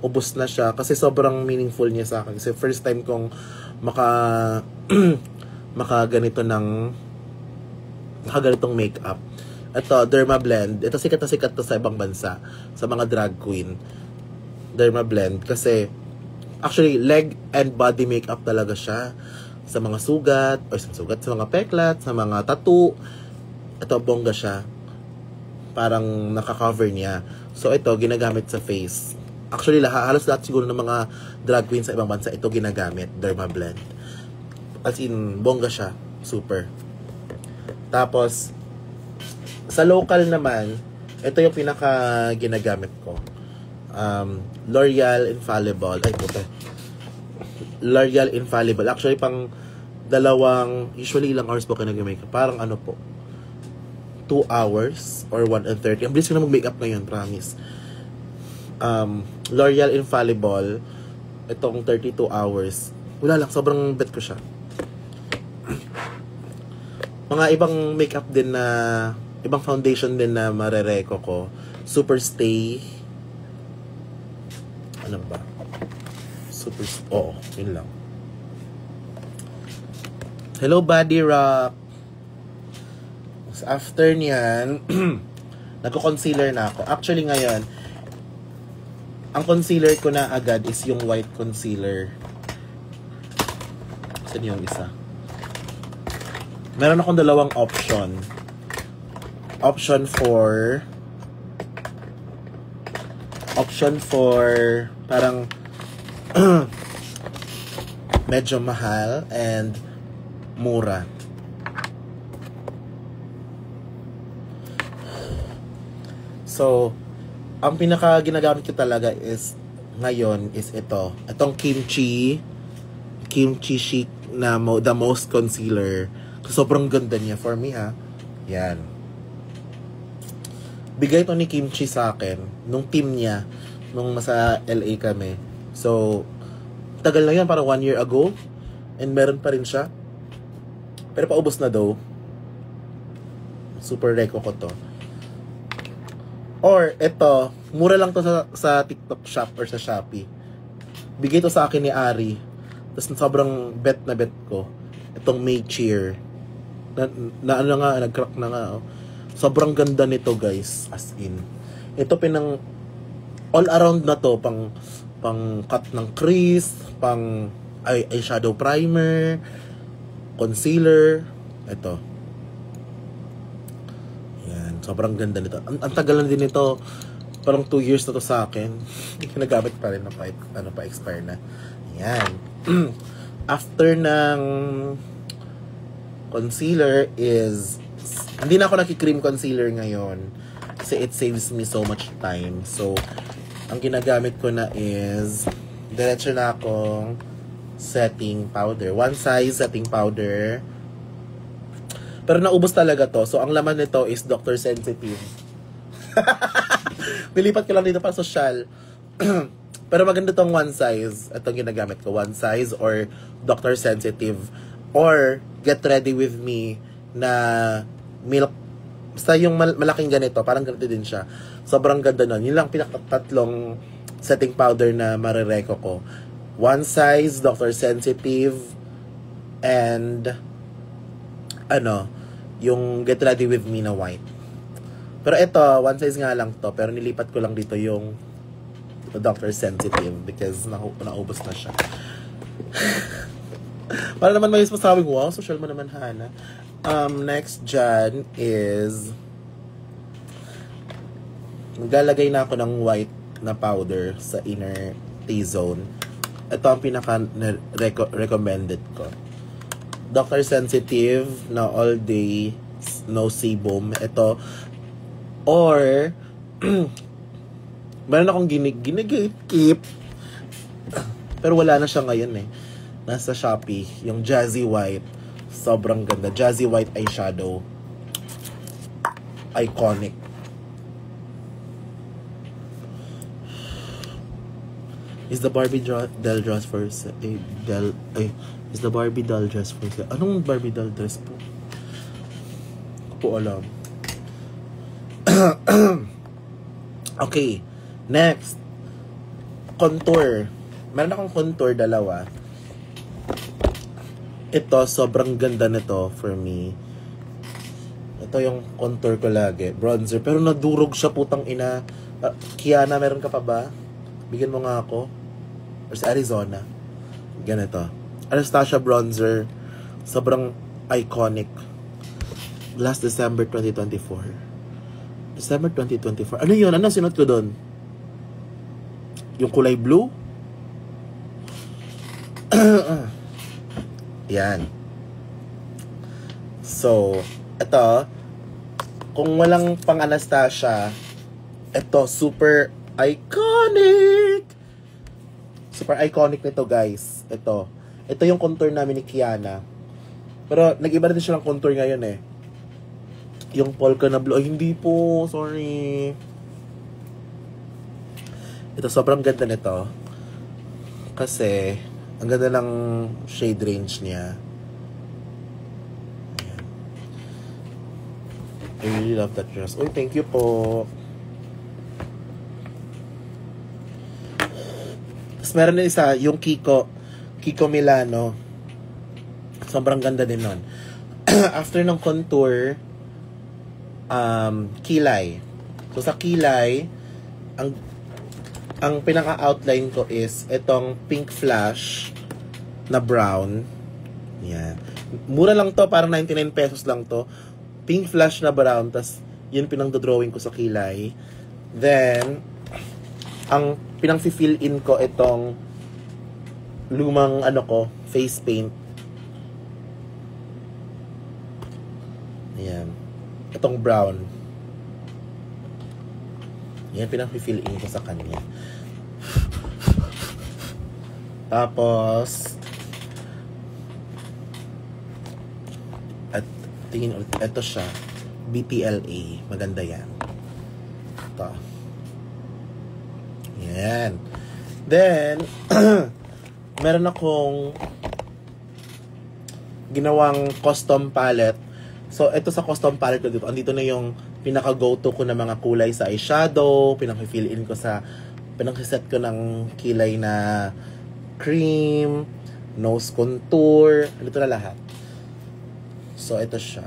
S1: ubos na siya. Kasi sobrang meaningful niya sa akin. Kasi first time kong ganitong makeup. Ito, Derma Blend. Ito sikat na sikat to sa ibang bansa. Sa mga drag queen. Derma Blend. Kasi, actually, leg and body makeup talaga siya. Sa mga sugat, sa mga peklat, sa mga tattoo. Ito, bongga siya. Parang naka-cover niya. So, ito, ginagamit sa face. Actually, halos lahat siguro ng mga drag queen sa ibang bansa, ito ginagamit. Derma Blend. As in, bongga siya. Super. Tapos, sa local naman, ito yung pinaka ginagamit ko. L'Oreal Infallible. L'Oreal Infallible. Actually, pang usually ilang hours po kayo nag-makeup. Parang ano po, 2 hours or 1:30. Ang bilis ko na mag-makeup ngayon, promise. L'Oreal Infallible, itong 32 hours. Wala lang, sobrang bet ko siya. Mga ibang makeup din na, ibang foundation din na marereko ko. Superstay. Ano ba? Yun lang. Hello, Body Rock. After niyan, nagko-concealer na ako. Actually, ngayon, ang concealer ko na agad is yung white concealer. Saan yung isa? Meron akong dalawang option. Option for parang medyo mahal and mura. So, ang pinaka ginagamit ko talaga is ngayon is ito. Itong kimchi chic na the most concealer. Sobrang ganda niya for me ha. Yan. Bigay to ni Kimchi sa akin nung team niya nung nasa LA kami. So, tagal na yan, parang 1 year ago. And meron pa rin siya. Pero paubos na daw. Super reco ko to. Or, ito, mura lang to sa TikTok shop or sa Shopee. Bigay to sa akin ni Ari. Tapos sobrang bet na bet ko. Itong May Cheer. Na ano nga, nag-crack na nga. Oh. Sobrang ganda nito guys. As in. Ito pinang all around na to. Pang cut ng crease. Pang eyeshadow primer. Concealer. Ito. Yan. Sobrang ganda nito. Ang tagal na din nito. Parang 2 years na to sa akin. Nagamit pa rin na pa-expire na. Yan. After ng concealer is hindi na ako naki-cream concealer ngayon kasi it saves me so much time. So, ang ginagamit ko na is diretso na akong setting powder. One size setting powder. Pero naubos talaga to. So, ang laman nito is Dr. Sensitive. Nilipat ko lang dito para social. Pero maganda tong one size. Itong ginagamit ko. One size or Dr. Sensitive. Or Get Ready With Me na milk. Basta yung malaking ganito. Parang ganito din siya. Sobrang ganda nun. Yun lang pinakatatlong setting powder na marireko ko. One size, Dr. Sensitive, and yung Get Ready With Me na white. Pero ito, one size nga lang to. Pero nilipat ko lang dito yung Dr. Sensitive because naubos na siya. Para naman may masasabing, wow, social mo naman, Hana. Next dyan is maglalagay na ako ng white na powder sa inner T-zone. Ito ang pinaka-recommended ko. Dr. Sensitive na all day no sebum. Ito. Or meron akong ginigip. Pero wala na siya ngayon eh. Nasa Shopee. Yung Jazzy White. Sobrang ganda. Jazzy White eyeshadow. Iconic. Is the Barbie doll dress for is the Barbie doll dress for anong Barbie doll dress po? Hindi po alam. Okay. Next. Contour. Meron akong contour dalawa. Ito, sobrang ganda nito for me. Ito yung contour ko lagi. Bronzer. Pero nadurog siya, putang ina. Kiana, meron ka pa ba? Bigyan mo nga ako. Or sa Arizona. Ganito. Anastasia bronzer. Sobrang iconic. Last December 2024. December 2024. Ano yun? Ano sinot ko doon? Yung kulay blue? Yan. So, ito, kung walang pang Anastasia, ito, super iconic! Super iconic nito, guys. Ito. Ito yung contour namin ni Kiana. Pero, nag-iba na din siya ng contour ngayon eh. Yung polka na blue. Ay, hindi po. Sorry. Ito, sobrang ganda nito. Kasi, ang ganda ng shade range niya. Ayan. I really love that dress. Uy, thank you po. Tapos meron na isa, yung Kiko Milano. Sobrang ganda din nun. After ng contour, kilay. So sa kilay, ang pinaka-outline ko is itong pink flash na brown. Yan. Mura lang to, parang 99 pesos lang to. Pink flash na brown, tas yun pinang-drawing ko sa kilay. Then, ang pinang-fill in ko itong lumang face paint. Ayan. Itong brown. Yan, pinang-fill in ko sa kanya. Tapos, at tingin ulit, ito siya. BPLA. Maganda yan. Ito. Yan. Then, meron akong ginawang custom palette. So, ito sa custom palette ko dito. Andito na yung pinaka-go-to ko na mga kulay sa eyeshadow. Pinaka-fill in ko sa, pinaka-set ko ng kilay na cream, nose contour. Andito na lahat. So, ito siya.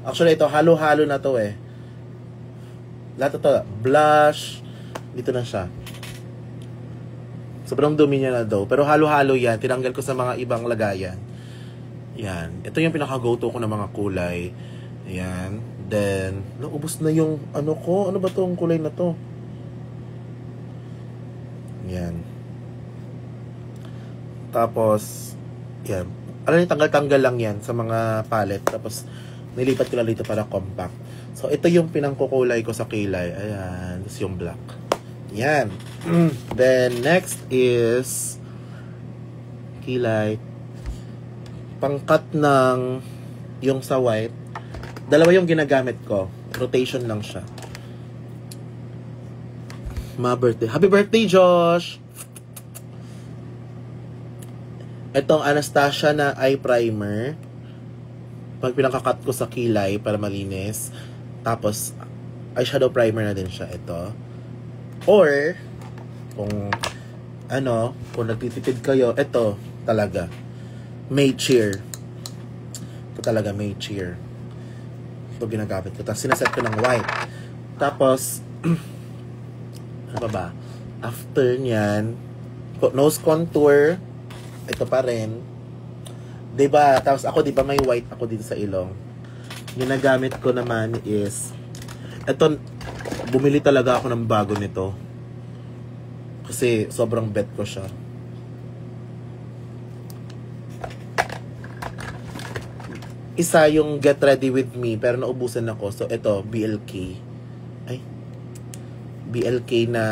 S1: Actually, ito, halo-halo na to eh. Lahat ito, blush. Dito na siya. Sobrang dumi niya na daw. Pero halo-halo yan. Tinanggal ko sa mga ibang lagayan. Yan. Ito yung pinaka-go-to ko ng mga kulay. Yan. Then, naubos na yung ko. Ano ba tong kulay na to? Yan. Tapos, yan. Alam niyo, tanggal-tanggal lang yan sa mga palette. Tapos, nilipat ko lang dito para compact. So, ito yung pinangkukulay ko sa kilay. Ayan. Tapos yung black. Yan. Then, next is kilay. Pangkat ng yung sa white. Dalawa yung ginagamit ko. Rotation lang siya. Ma-birthday. Happy birthday, Josh! Itong Anastasia na eye primer. Pag pinakakat ko sa kilay para malinis. Tapos, eyeshadow primer na din siya. Ito. Or, kung nagtitipid kayo, ito talaga. May cheer. Ito talaga, may cheer. Ito ginagamit ko. Tapos, sinaset ko ng white. Tapos, ano pa ba? After nyan, nose contour. Ito pa rin. Diba? Tapos ako, diba may white ako dito sa ilong. Ginagamit ko naman is, ito, bumili talaga ako ng bago nito. Kasi sobrang bet ko siya. Isa yung Get Ready With Me, pero naubusan ako. So, ito, BLK. Ay. BLK na,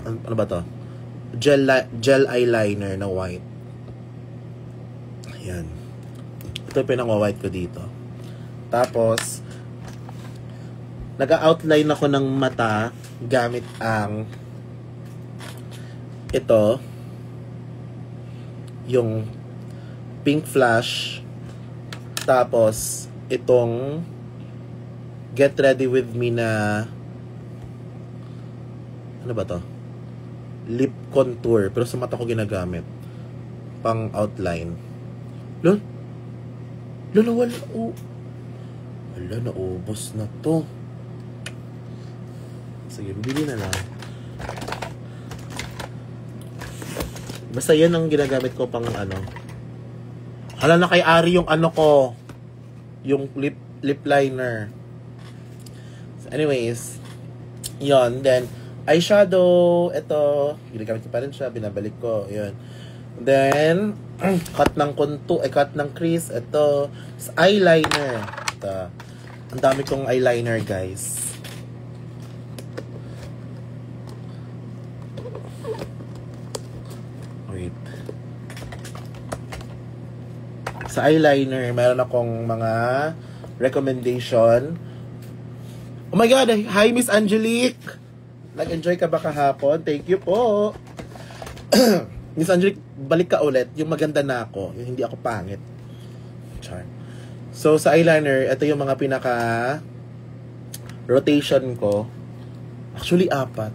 S1: ano ba to? Gel eyeliner na white. Ayan. Ito yung pinang-white ko dito. Tapos, nag-outline ako ng mata gamit ang ito, yung pink flash. Tapos, itong Get Ready With Me na, ano ba to? Lip contour. Pero sa mata ko ginagamit. Pang outline. Lol? Wala. Wala, naubos na to. Sige, bibili na lang. Basta yan ang ginagamit ko pang Hala na kay Ari yung ko. Yung lip liner. So anyways. Yon. Then, eyeshadow. Ito. Ginagamit ko pa rin siya. Binabalik ko. Yun. Then, cut ng contour. Cut ng crease. Ito. Eyeliner. Ito. Ang dami kong eyeliner, guys. Wait. Sa eyeliner, meron akong mga recommendation. Oh my God! Hi, Miss Angelique! Nag-enjoy ka ba kahapon? Thank you po! Miss Angelique, balik ka ulit. Yung maganda na ako. Yung hindi ako pangit. Char. So, sa eyeliner, ito yung mga pinaka rotation ko. Actually, 4.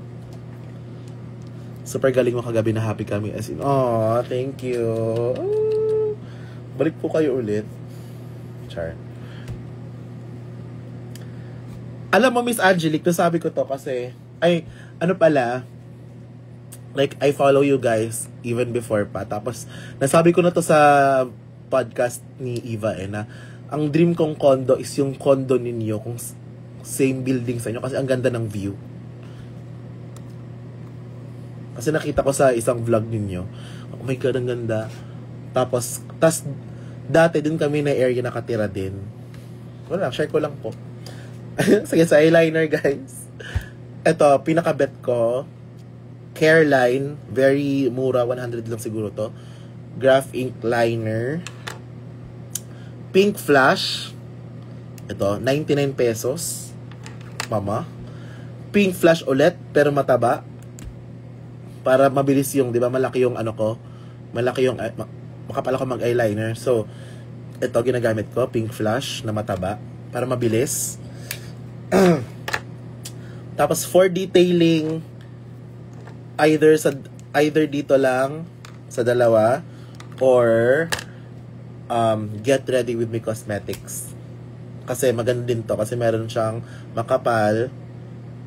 S1: Super galing mo kagabi na happy kami. As in, oh, thank you. Oh, balik po kayo ulit. Char. Alam mo, Miss Angelique, nasabi ko to kasi, ay, ano pala, Like, I follow you guys even before pa. Tapos, nasabi ko na to sa podcast ni Eva na ang dream kong condo is yung condo ninyo kung same building sa inyo kasi ang ganda ng view. Kasi nakita ko sa isang vlog ninyo. Oh my God, ang ganda. Tapos dati din kami na area nakatira din. Wala, share ko lang po. Sige, sa eyeliner guys. Ito, pinaka-bet ko. Careline, very mura, 100 lang siguro to. Graph ink liner. Pink Flash. Ito, 99 pesos. Mama. Pink Flash ulit, pero mataba. Para mabilis yung, di ba, malaki yung ano ko. Malaki yung, makapal ako mag-eyeliner. So, ito, ginagamit ko, Pink Flash na mataba. Para mabilis. Tapos, for detailing, either dito lang, sa dalawa, or, Get Ready With Me Cosmetics. Kasi maganda din to. Kasi meron siyang makapal.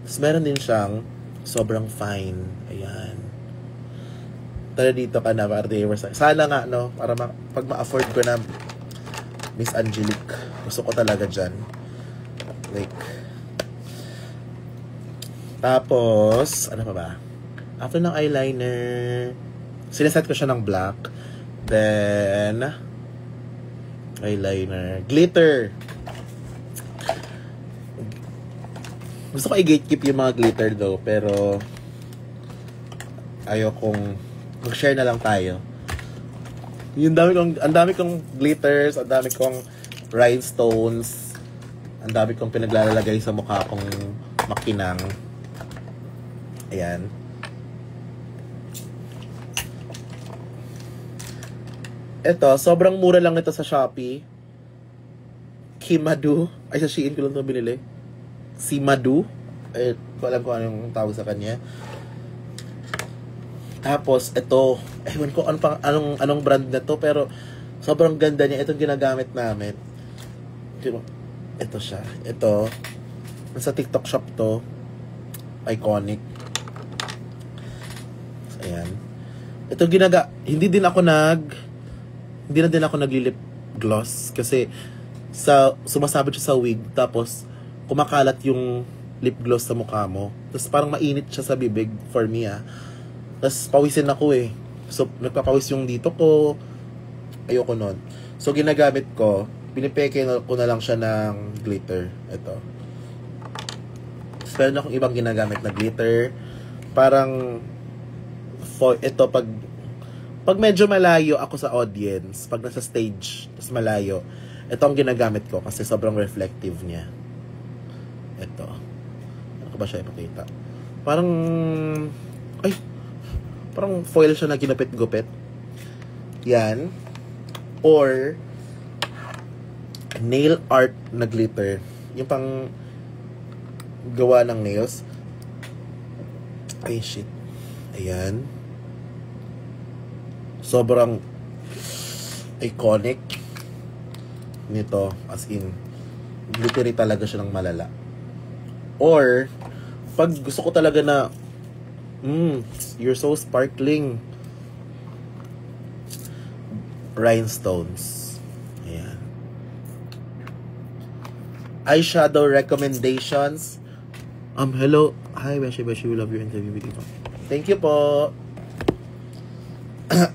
S1: Tapos meron din siyang sobrang fine. Ayan. Tara dito ka na, para sana nga, no? Para pag ma-afford ko na Miss Angelique. Gusto ko talaga dyan. Like. Tapos, ano pa ba? After ng eyeliner, sineset ko siya ng black. Then, eyeliner. Glitter. Gusto ko i-gatekeep yung mga glitter though, pero ayokong mag-share na lang tayo. Ang dami kong glitters, ang dami kong rhinestones, ang dami kong pinaglalagay sa mukha kong makinang. Ayan. Ito, sobrang mura lang ito sa Shopee. Kimadu. Ay, sa Shein ko lang ito binili. Si Madu. Eh, ko alam ko anong tawag sa kanya. Tapos, ito. Ewan ko anong brand na to. Pero, sobrang ganda niya. Itong ginagamit namin. Ito siya. Ito. Nasa TikTok shop to. Iconic. Ayan. Ito hindi na din ako nagli-lip gloss. Kasi, sumasabit siya sa wig. Tapos, kumakalat yung lip gloss sa mukha mo. Tapos parang mainit siya sa bibig for me Tapos pawisin ako So nagpapawis yung dito ko. Ayoko nun. So ginagamit ko, pinipeke ko na lang siya ng glitter. Ito. Tapos meron akong ibang ginagamit na glitter. Parang ito pag medyo malayo ako sa audience, pag nasa stage, tapos malayo, ito ang ginagamit ko kasi sobrang reflective niya. Ito. Ano ko ba siya ipakita? Parang foil siya na ginupit-gupit. Yan. Or nail art na glitter. Yung pang gawa ng nails. Ay, shit. Ayan. Sobrang iconic nito. As in, glittery talaga siya ng malala. Or, pag gusto ko talaga na, you're so sparkling. Rhinestones. Ayan. Eyeshadow recommendations. Hello. Hi, Beshi. We love your interview with you. Thank you po.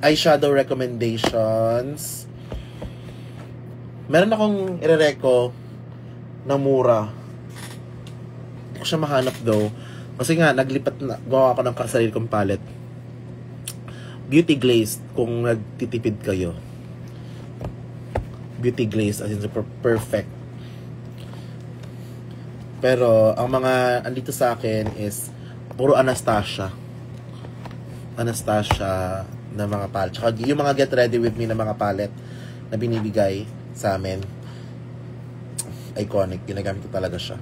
S1: Eyeshadow recommendations. Meron akong irereko na mura. Hindi ko siya mahanap though. Kasi nga, gawa ako ng sarili kong palette. Beauty Glaze, kung nagtitipid kayo. Beauty Glaze, as in perfect. Pero, ang mga andito sa akin is puro Anastasia. Anastasia na mga palette. Tsaka yung mga Get Ready With Me na mga palette na binibigay sa amin. Iconic. Ginagamit ko talaga siya.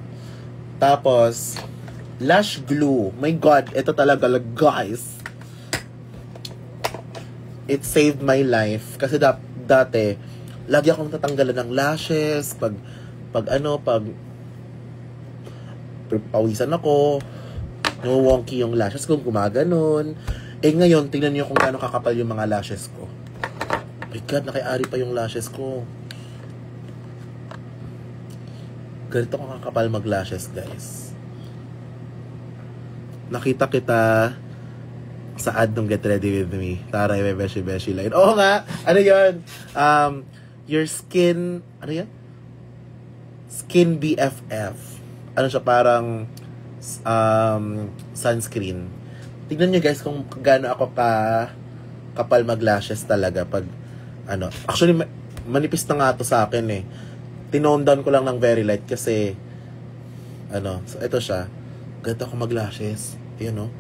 S1: Tapos, Lash Glue. My God, ito talaga, guys. It saved my life. Kasi dati, lagi akong tatanggalan ng lashes. Pag pawisan ako, wonky yung lashes kung gumaganon. Eh ngayon, tingnan niyo kung gaano kakapal yung mga lashes ko. My God, nakiari pa yung lashes ko. Ganito ko kakapal mag-lashes, guys. Nakita kita sa ad nung Get Ready With Me. Taray, may beshi-beshi line. Oo nga! Ano yun? Your skin... Ano yan? Skin BFF. Ano siya, parang sunscreen. Tignan nyo guys kung gaano ako kapal mag-lashes talaga pag ano. Actually, manipis na nga to sa akin eh. Tinone down ko lang ng very light kasi ano, so ito siya. Ganito ako mag-lashes. Ayan o.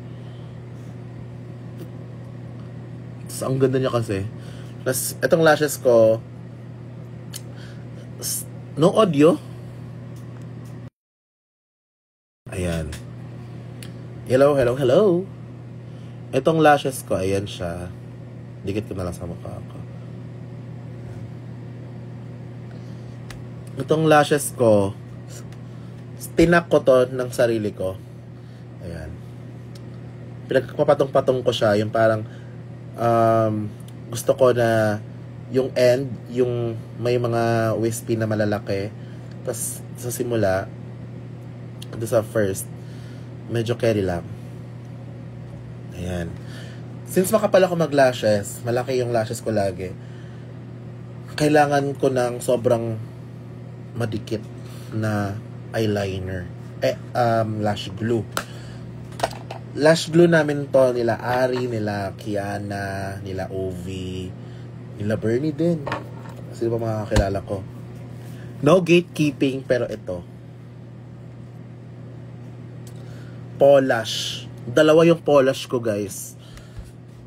S1: So, ang ganda niya kasi. Plus, itong lashes ko, no audio. Ayan. Hello, hello, hello. Itong lashes ko, ayan siya. Dikit ko na lang sa mukha ko. Itong lashes ko, tinak ko to ng sarili ko. Ayan. Pinagpapatong-patong ko siya. Yung parang, gusto ko na yung end, yung may mga wispy na malalaki. Tapos, sa simula, sa first, medyo carry lang. Ayan. Since makapal ako mag-lashes, malaki yung lashes ko lagi, kailangan ko ng sobrang madikit na eyeliner. Lash glue. Lash glue namin to, nila Ari, nila Kiana, nila Ovi, nila Bernie din. Sino ba mga kakilala ko? No gatekeeping, pero ito. Polish. Dalawa yung polish ko, guys.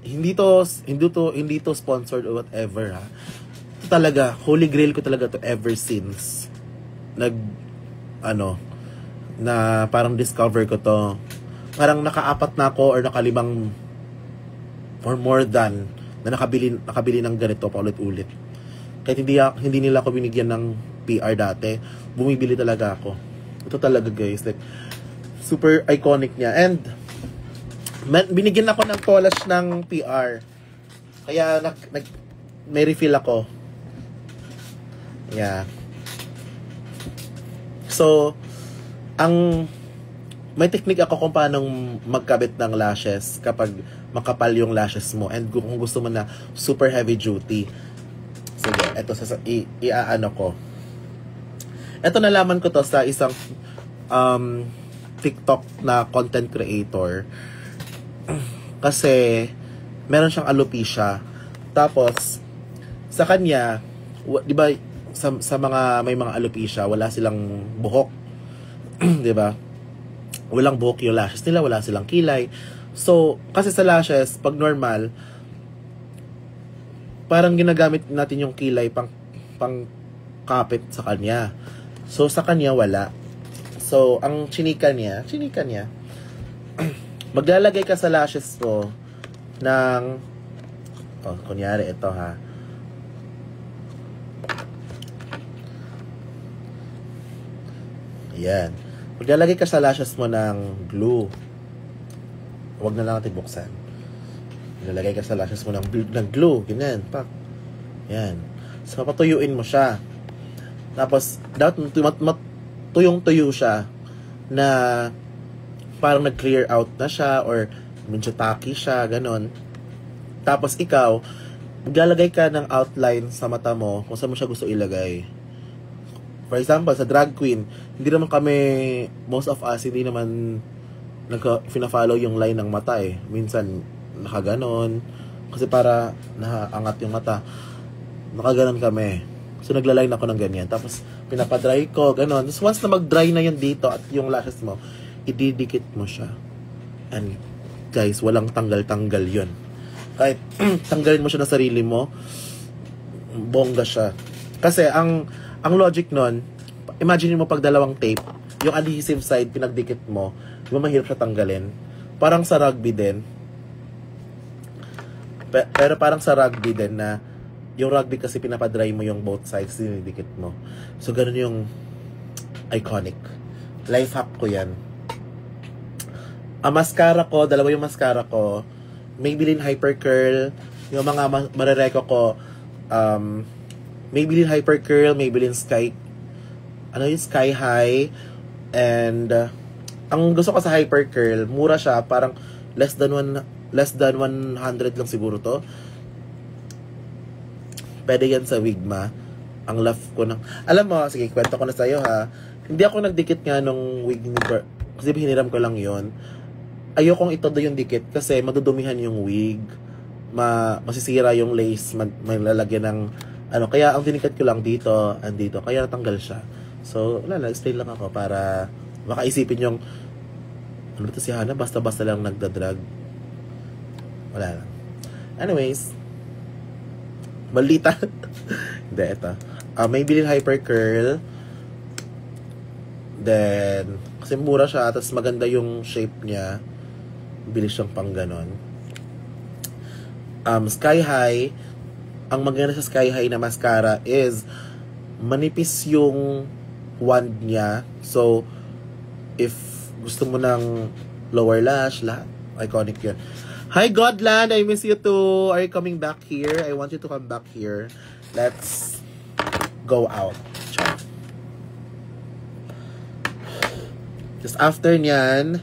S1: Hindi to sponsored or whatever, ha. Ito talaga, holy grail ko talaga to ever since na parang discover ko to. Parang nakaapat na ako or nakalimang or more than na nakabili ng ganito paulit-ulit. Kahit hindi nila ako binigyan ng PR dati, bumibili talaga ako. Ito talaga, guys, like super iconic niya. And binigyan ako ng polish ng PR. Kaya may refill ako. Yeah. So, may technique ako kung paano magkabit ng lashes kapag makapal yung lashes mo. And kung gusto mo na super heavy duty. Sige, ito iaano ko. Ito nalaman ko to sa isang TikTok na content creator. Kasi meron siyang alopecia. Tapos sa kanya, di ba, sa mga may mga alopecia, wala silang buhok. Di ba? Walang buhok yung lashes nila, wala silang kilay. So, kasi sa lashes, pag normal, parang ginagamit natin yung kilay pang kapit sa kanya. So, sa kanya, wala. So, ang chinika niya, maglalagay ka sa lashes mo ng, kunyari, ito ha. Ayan. Maglalagay ka sa lashes mo ng glue. Huwag na lang natin buksan. Maglalagay ka sa lashes mo ng glue. Ganyan. Pak. Ayan. So, patuyuin mo siya. Tapos, dapat tuyong-tuyo siya na parang nag-clear out na siya or medyo tacky siya, ganon. Tapos, ikaw, maglalagay ka ng outline sa mata mo kung saan mo siya gusto ilagay. For example, sa drag queen, hindi naman kami, most of us, hindi naman fina-follow yung line ng mata eh. Minsan, nakaganon. Kasi para nakaangat yung mata. Nakaganon kami. So, nagla-line ako ng ganyan. Tapos, pinapadry ko, ganon. Tapos, once na mag-dry na yun dito at yung lashes mo, ididikit mo siya. And, guys, walang tanggal-tanggal yun. Kahit tanggalin mo siya na sarili mo, bongga siya. Kasi, ang logic nun, imagine mo pag dalawang tape, yung adhesive side, pinagdikit mo, di ba mahirap siya tanggalin? Parang sa rugby din. Pero parang sa rugby din na, yung rugby kasi pinapadry mo yung both sides, dinidikit mo. So, ganun yung iconic. Life hack ko yan. Ang mascara ko, dalawa yung mascara ko, Maybelline Hyper Curl. Yung mga marereko ko, Maybelline Hyper Curl, Maybelline Sky, Sky High, and ang gusto ko sa Hyper Curl, mura siya, parang less than 100 lang siguro to. Pwede yan sa Wigma. Ang love ko ng... Alam mo, sige, kwento ko na sa'yo ha. Hindi ako nagdikit nga nung wig ni kasi hiniram ko lang yon. Ayokong itodo yung dikit kasi madudumihan yung wig. Masisira yung lace. May lalagyan ng... Kaya ang dinikat ko lang dito, andito. Kaya natanggal siya. So, stay lang ako para makaisipin yung... Ano ba ito si Hana? Basta-basta lang nagdadrag. Wala lang. Anyways, balita. Hindi, ito. Maybelline Hyper Curl. Then, kasi mura siya, tapos maganda yung shape niya. Bilis siyang pang ganon. Sky High. Ang maganda sa Sky High na mascara is manipis yung wand niya. So, if gusto mo ng lower lash, lahat, iconic yun. Hi Godland, I miss you too. Are you coming back here? I want you to come back here. Let's go out. Just after nyan,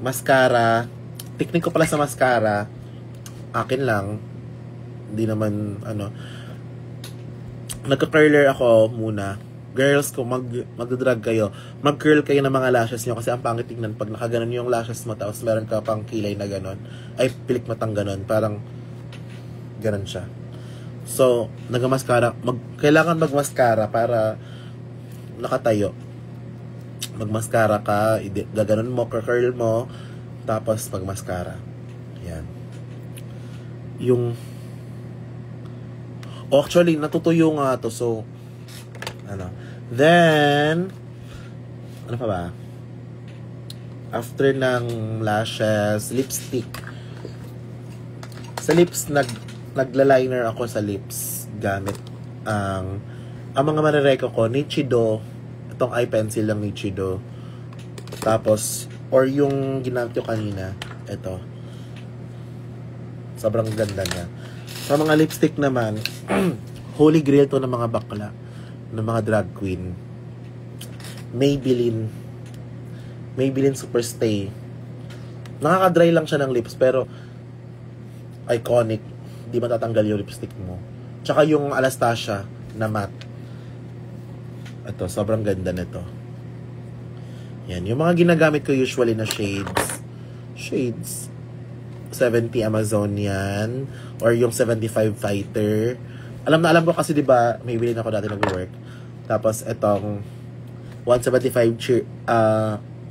S1: mascara. Technique ko pala sa mascara. Akin lang. Hindi naman, nagka-curler ako muna. Girls, kung magdadrag kayo, mag-curl kayo ng mga lashes nyo kasi ang pangit tingnan pag nakaganon yung lashes mo tapos meron ka pang kilay na ganon. Ay, pilik matang ganon. Parang ganon siya. So, nag-mascara. Kailangan mag-mascara para nakatayo. Mag-mascara ka, gaganon mo, curl mo, tapos mag-mascara. Yan. Actually, natutuyo nga to. So, Then, ano pa ba? After ng lashes, lipstick. Sa lips, nagla-liner ako sa lips gamit ang mga marereko ko, Nichido. Itong eye pencil lang Nichido. Tapos, or yung ginamit ko kanina, ito. Sobrang ganda niya. Sa mga lipstick naman, holy grail to ng mga bakla, ng mga drag queen. Maybelline Superstay. Nakaka-dry lang siya ng lips, pero iconic. Di matatanggal yung lipstick mo. Tsaka yung Anastasia na matte. Ito, sobrang ganda nito. Yan, yung mga ginagamit ko usually na shades 70 Amazonian or yung 75 Fighter. Alam ko kasi 'di ba, may bilhin ako dati nag-work. Tapos etong 175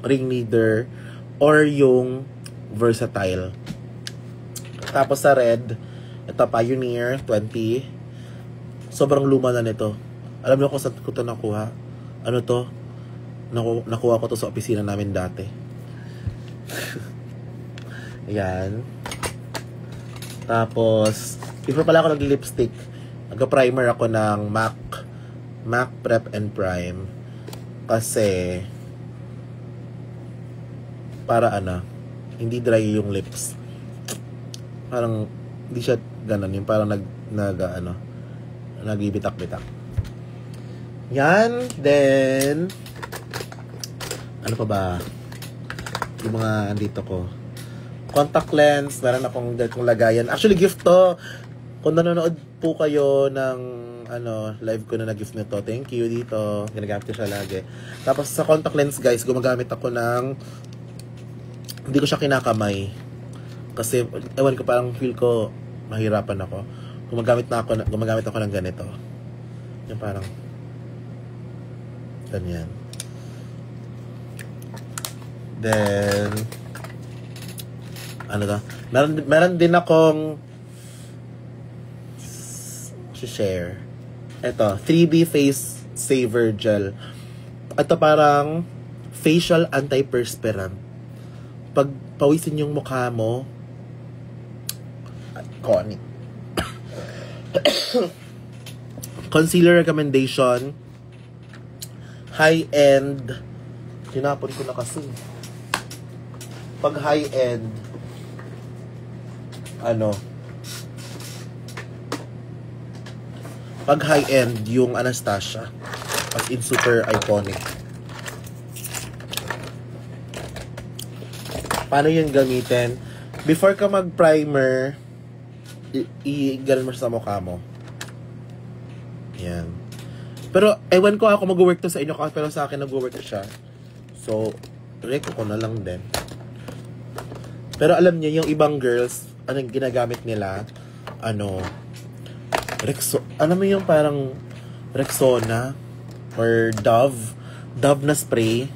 S1: ring leader or yung versatile. Tapos sa red, ito Pioneer 20. Sobrang luma na nito. Alam niyo kung saan ko ito nakuha? Ano to? Nakuha ko to sa opisina namin dati. Ayan. Tapos, before pala ako nag-lipstick, nag-primer ako ng MAC Prep and Prime. Kasi, para hindi dry yung lips. Parang, hindi siya ganun. Yung parang nagbibitak-bitak. Yan. Then, ano pa ba? Yung mga andito ko. Contact lens. Meron akong lagayan. Actually, gift to. Kung nanonood po kayo ng live ko na nag-gift nito, thank you dito. Ginagamit ko siya lagi. Tapos sa contact lens, guys, gumagamit ako ng hindi ko siya kinakamay. Kasi, ewan ko, parang feel ko mahirapan ako. Gumagamit ako ng ganito. Yung parang ganyan. Then, meron din akong share. Ito, 3B Face Saver Gel. Ito parang facial antiperspirant. Pag pawisin yung mukha mo, iconic. Concealer recommendation. High-end. Tinapon ko na kasi. Pag high-end, ano, pag high-end, yung Anastasia. As in, super iconic. Paano yung gamitin? Before ka mag-primer, i-ganon mo siya sa mukha mo. Yan. Pero, ewan ko ako mag-work to sa inyo, pero sa akin nag-work siya. So, reko ko na lang din. Pero alam niyo, yung ibang girls, anong ginagamit nila, ano mo yung parang Rexona or Dove na spray.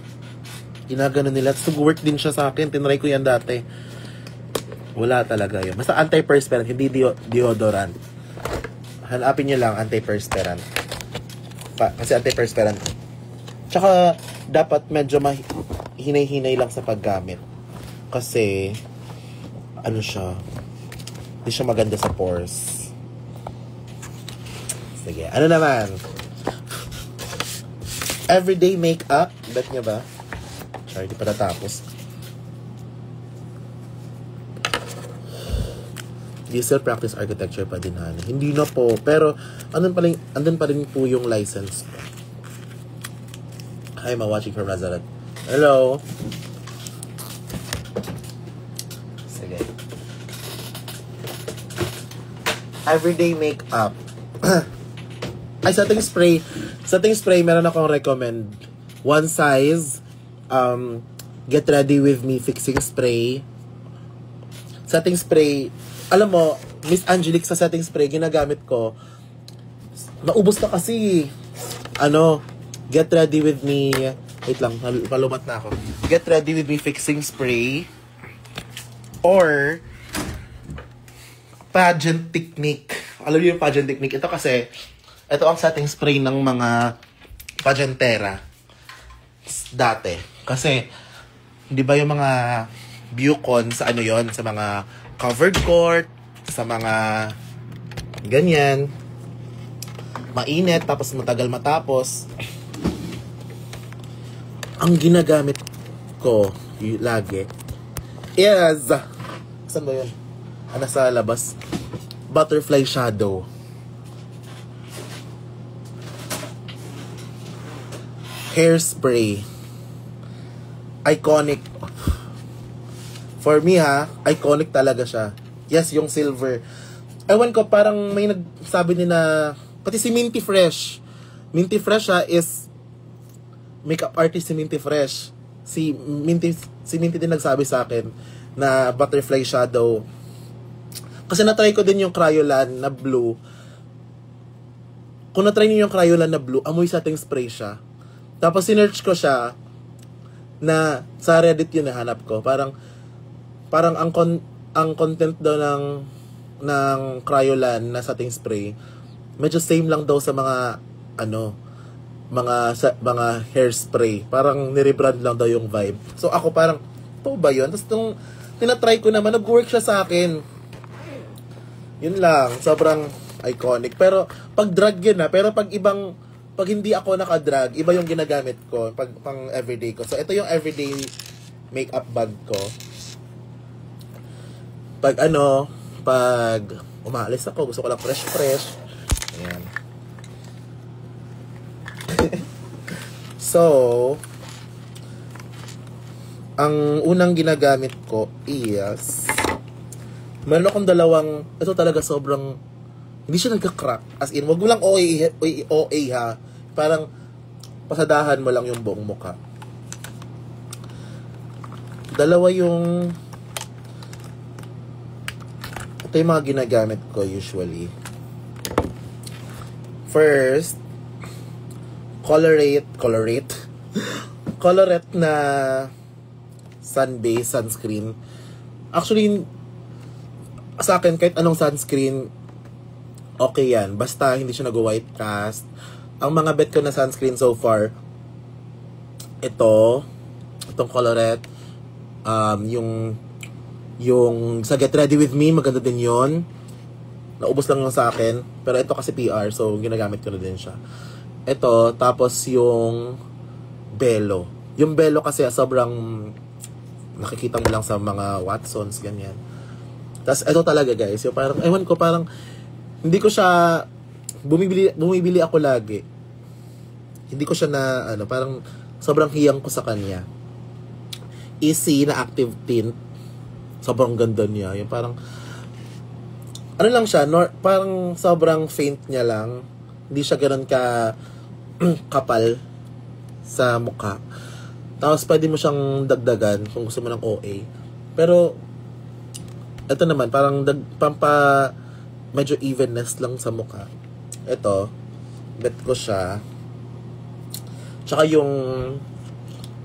S1: Ginagano nila. So, work din siya sa akin. Tinry ko yan dati. Wala talaga yun. Basta antiperspirant, hindi deodorant. Hanapin niyo lang antiperspirant. Kasi antiperspirant. Tsaka, dapat medyo hinay-hinay lang sa paggamit. Kasi, ano siya, hindi siya maganda sa pores. Sige, ano naman? Everyday makeup. Bet niya ba? Sorry, di pa natapos. Do you still practice architecture pa din, honey? Hindi na po. Pero, andun pa rin po yung license ko. Hi, watching from Nazareth. Hello. Sige. Everyday makeup. Ay, setting spray. Setting spray, meron akong recommend. One size. Get Ready With Me Fixing Spray. Setting spray. Alam mo, Miss Angelique, sa setting spray, ginagamit ko. Naubos na kasi. Get Ready With Me. Wait lang, palumat na ako. Get Ready With Me Fixing Spray. Or, Pageant Technique. Alam niyo yung Pageant Technique? Ito kasi, ito ang setting spray ng mga pageantera dati. Kasi, di ba yung mga Bucon sa ano yon, sa mga covered court, sa mga ganyan, mainit, tapos matagal matapos. Ang ginagamit ko lagi is, saan ba yun? Sa labas. Butterfly shadow. Hairspray. Iconic. For me iconic talaga siya. Yes, yung silver. Ewan ko, parang may nagsabi din na, pati si Minty Fresh. Minty Fresh is makeup artist si Minty Fresh. Si Minty din nagsabi sa akin na butterfly shadow. Kasi natry ko din yung Kryolan na blue. Kung natry niyo yung Kryolan na blue, amoy setting spray siya. Tapos sinearch ko siya na sa Reddit yun nahanap ko. Parang ang content daw ng Kryolan na setting spray, medyo same lang daw sa mga mga hairspray. Parang nirebrand lang daw yung vibe. So ako parang, ito ba yun? Tapos nung tinatry ko naman, nag-work siya sa akin. Yun lang, sobrang iconic. Pero pag drag yun pero pag hindi ako naka-drag, iba yung ginagamit ko pang everyday ko. So ito yung everyday makeup bag ko. Pag umaalis ako, gusto ko lang fresh. Ayan. So, ang unang ginagamit ko is, meron akong dalawang, ito talaga sobrang, hindi siya nagka-crack. As in, wag mo lang OA ha. Parang, pasadahan mo lang yung buong mukha. Dalawa yung, ito yung mga ginagamit ko usually. First, Colorette na sun-based sunscreen. Actually, sa akin, kahit anong sunscreen, okay yan. Basta hindi siya nag-white cast. Ang mga bet ko na sunscreen so far, itong Colorette, yung sa Get Ready With Me, maganda din yon. Naubos lang sa akin. Pero ito kasi PR, so ginagamit ko na din siya. Ito, tapos yung Belo. Yung Belo kasi sobrang nakikita mo lang sa mga Watsons, ganyan. Tas ito talaga guys, yung parang, ewan ko, parang, hindi ko siya, bumibili ako lagi. Hindi ko siya na, ano, parang, sobrang hiyang ko sa kanya. Easy na active tint. Sobrang ganda niya. Yung parang, ano lang siya, parang sobrang faint niya lang. Hindi siya ganun ka kapal sa mukha. Tapos pwede mo siyang dagdagan kung gusto mo ng OA. Pero ito naman parang medyo evenness lang sa mukha. Ito, bet ko siya. Tsaka yung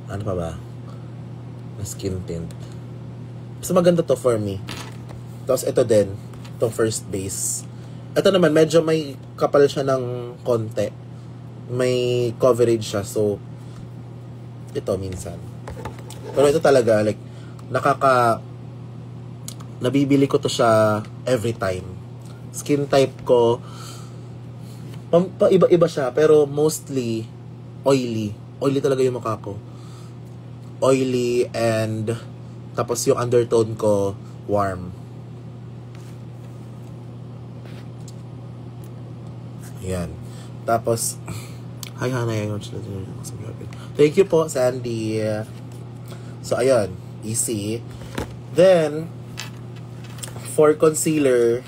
S1: ano pa ba? Na skin tint. Mas maganda to for me. Tapos ito din, itong first base. Ito naman medyo may kapal siya ng konti. May coverage siya, so ito minsan. Pero ito talaga, like, nabibili ko to siya every time. Skin type ko, iba-iba siya, pero mostly, oily. Oily talaga yung mukha ko. Oily, and, tapos yung undertone ko, warm. Ayan. Tapos, hi, Hana. Thank you po, Sandy. So, ayan. Easy. Then, for concealer,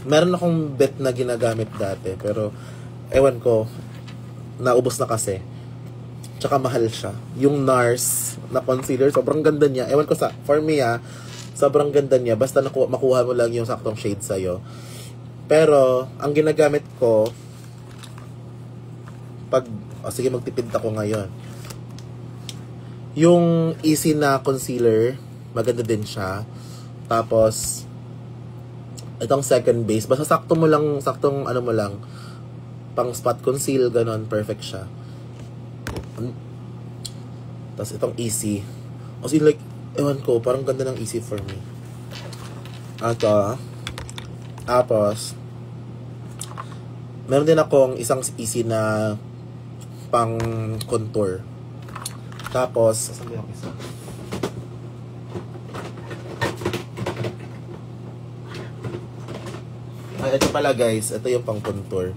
S1: meron akong bet na ginagamit dati. Pero, ewan ko, naubos na kasi. Tsaka mahal siya. Yung NARS na concealer, sobrang ganda niya. Ewan ko for me sobrang ganda niya. Basta makuha mo lang yung saktong shade sa'yo. Pero, ang ginagamit ko, sige, magtipid ako ngayon. Yung easy na concealer, maganda din siya. Tapos, itong second base, basta saktong ano mo lang, pang spot conceal, ganon, perfect siya. Tapos itong easy. Kasi like, ewan ko, parang ganda ng easy for me. Tapos, meron din akong isang easy na pang contour. Tapos, saan ba yung isa? Ay, ito pala guys, ito yung pang contour.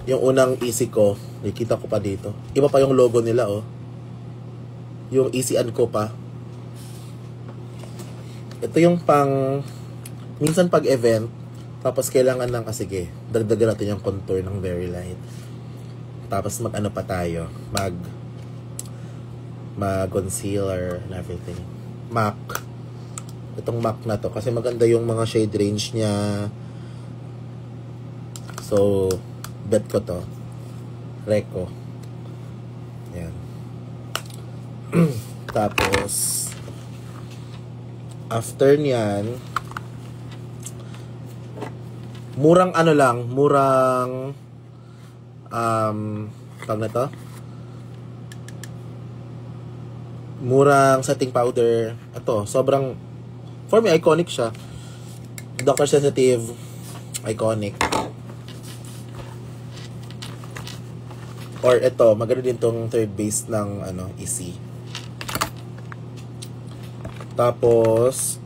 S1: Yung unang easy ko, nakikita ko pa dito. Iba pa yung logo nila, oh. Yung easy ko pa. Ito yung pang, minsan pag event, tapos kailangan ng, sige, dagdagan natin yung contour ng very light. Tapos mag-ano pa tayo, mag-concealer and everything. MAC. Itong MAC na to, kasi maganda yung mga shade range niya. So, bet ko to. Reco. Yan. Tapos, after niyan, murang tawag na to? Murang setting powder. Ito, sobrang, for me, iconic siya. Dr. Sensitive, iconic. Or ito, maganda din tong third base ng, easy. Tapos,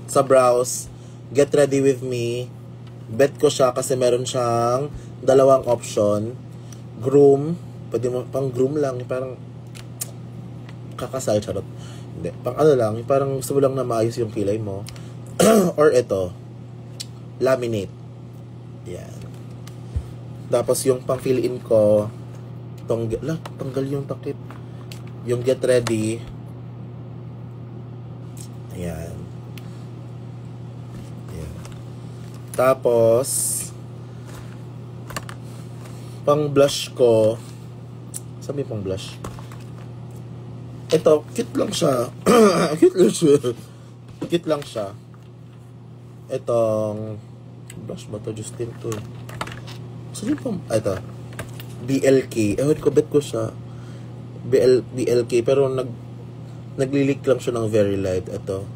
S1: sa brows, Get Ready With Me. Bet ko siya kasi meron siyang dalawang option. Groom. Pwede mo, pang groom lang. Parang, kakasal, charot. Hindi. Pang lang, parang gusto mo lang na maayos yung kilay mo. Or ito, laminate. Yan. Tapos yung pang fill-in ko, tanggal yung takip. Yung Get Ready. Ayan. Ayan. Tapos, pang blush ko, sabi pang blush. Ito, cute lang siya. Cute lang siya. Itong, blush ba to? Justin to. Sabi pang, ito. BLK. Ewan ko, bet ko siya. BLK. Pero naglilik lang siya ng very light. Ito.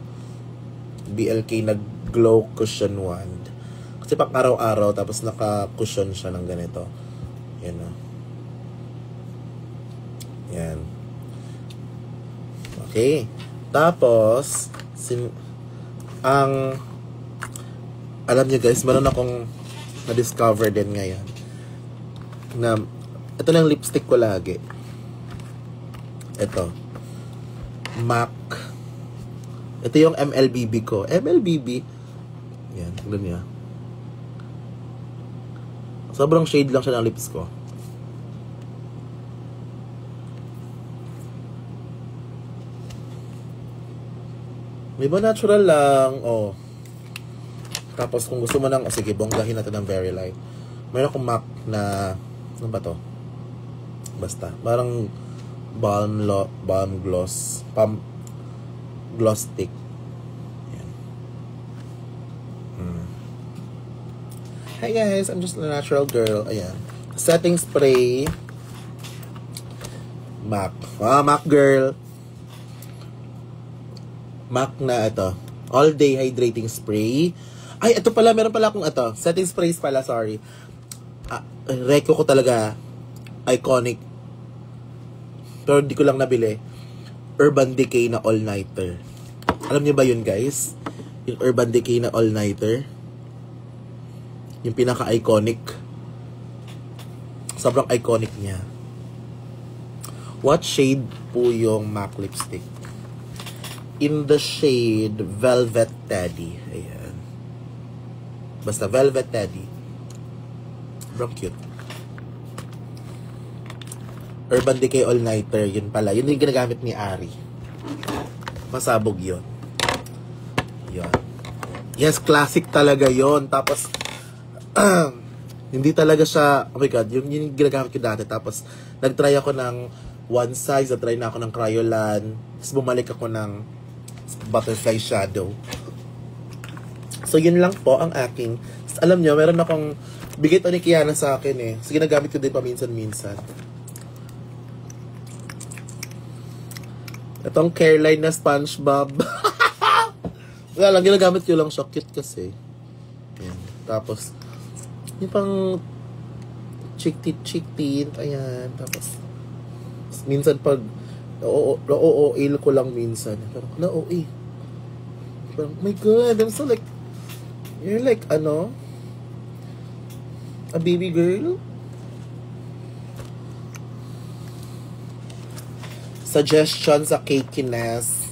S1: BLK nag-glow cushion wand. Kasi pang araw-araw, tapos naka-cushion siya ng ganito. Yan o. Yan. Okay. Tapos, alam niyo guys, meron akong na-discover din ngayon. Na, ito lang lipstick ko lagi. Ito. MAC. Ito yung MLBB ko. MLBB. Yan, tignan niya. Sobrang shade lang siya ng lips ko. May ba natural lang? Oh. Tapos kung gusto mo ng, sige, bonggahin natin ng Very Light. Mayroon akong MAC na, ano ba to? Basta. Parang balm gloss. Gloss stick. Yan. Hi guys, I'm just a natural girl. Ayan. Setting spray. MAC. MAC girl. MAC na ito. All day hydrating spray. Ay, ito pala. Meron pala akong ito. Setting sprays pala, sorry. Reco ko talaga. Iconic. Pero di ko lang nabili. Urban Decay na all-nighter. Alam niyo ba yun, guys? Yung Urban Decay na all-nighter. Yung pinaka-iconic. Sobrang iconic niya. What shade po yung MAC lipstick? In the shade Velvet Teddy. Ayan. Basta Velvet Teddy. Sobrang cute. Urban Decay All-Nighter. Yun pala. Yun yung ginagamit ni Ari. Masabog yun. Yun. Yes, classic talaga yun. Tapos, hindi talaga siya, oh my God, yun yung ginagamit ko dati. Tapos, nag-try ako ng one size. Nag-try na ako ng Kryolan. Tapos, bumalik ako ng butterfly shadow. So, yun lang po ang aking, alam nyo, meron akong, bigay ito ni Kiana sa akin eh. So, ginagamit ko din paminsan-minsan. Itong Careline na SpongeBob. Wala lang, ginagamit ko lang siya. Cute kasi. Ayan. Tapos, yung pang chick teeth. Ayan. Tapos, minsan pag na-OOA ko lang minsan. Pero, na-OA. Parang, oh my God, I'm so like, you're like, ano? A baby girl? Suggestion sa cakiness.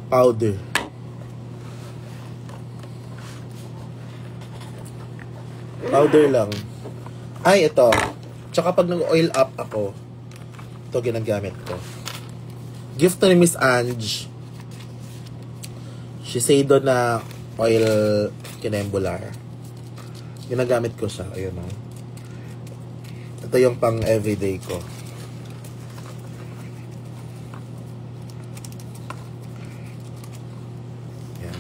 S1: Powder. Powder lang. Ay, ito. Tsaka pag nag-oil up ako, ito ginagamit ko. Gift to ni Miss Ange. Shiseido na oil kinembular. Ginagamit ko siya. Ayun o. Ito yung pang everyday ko. Yan.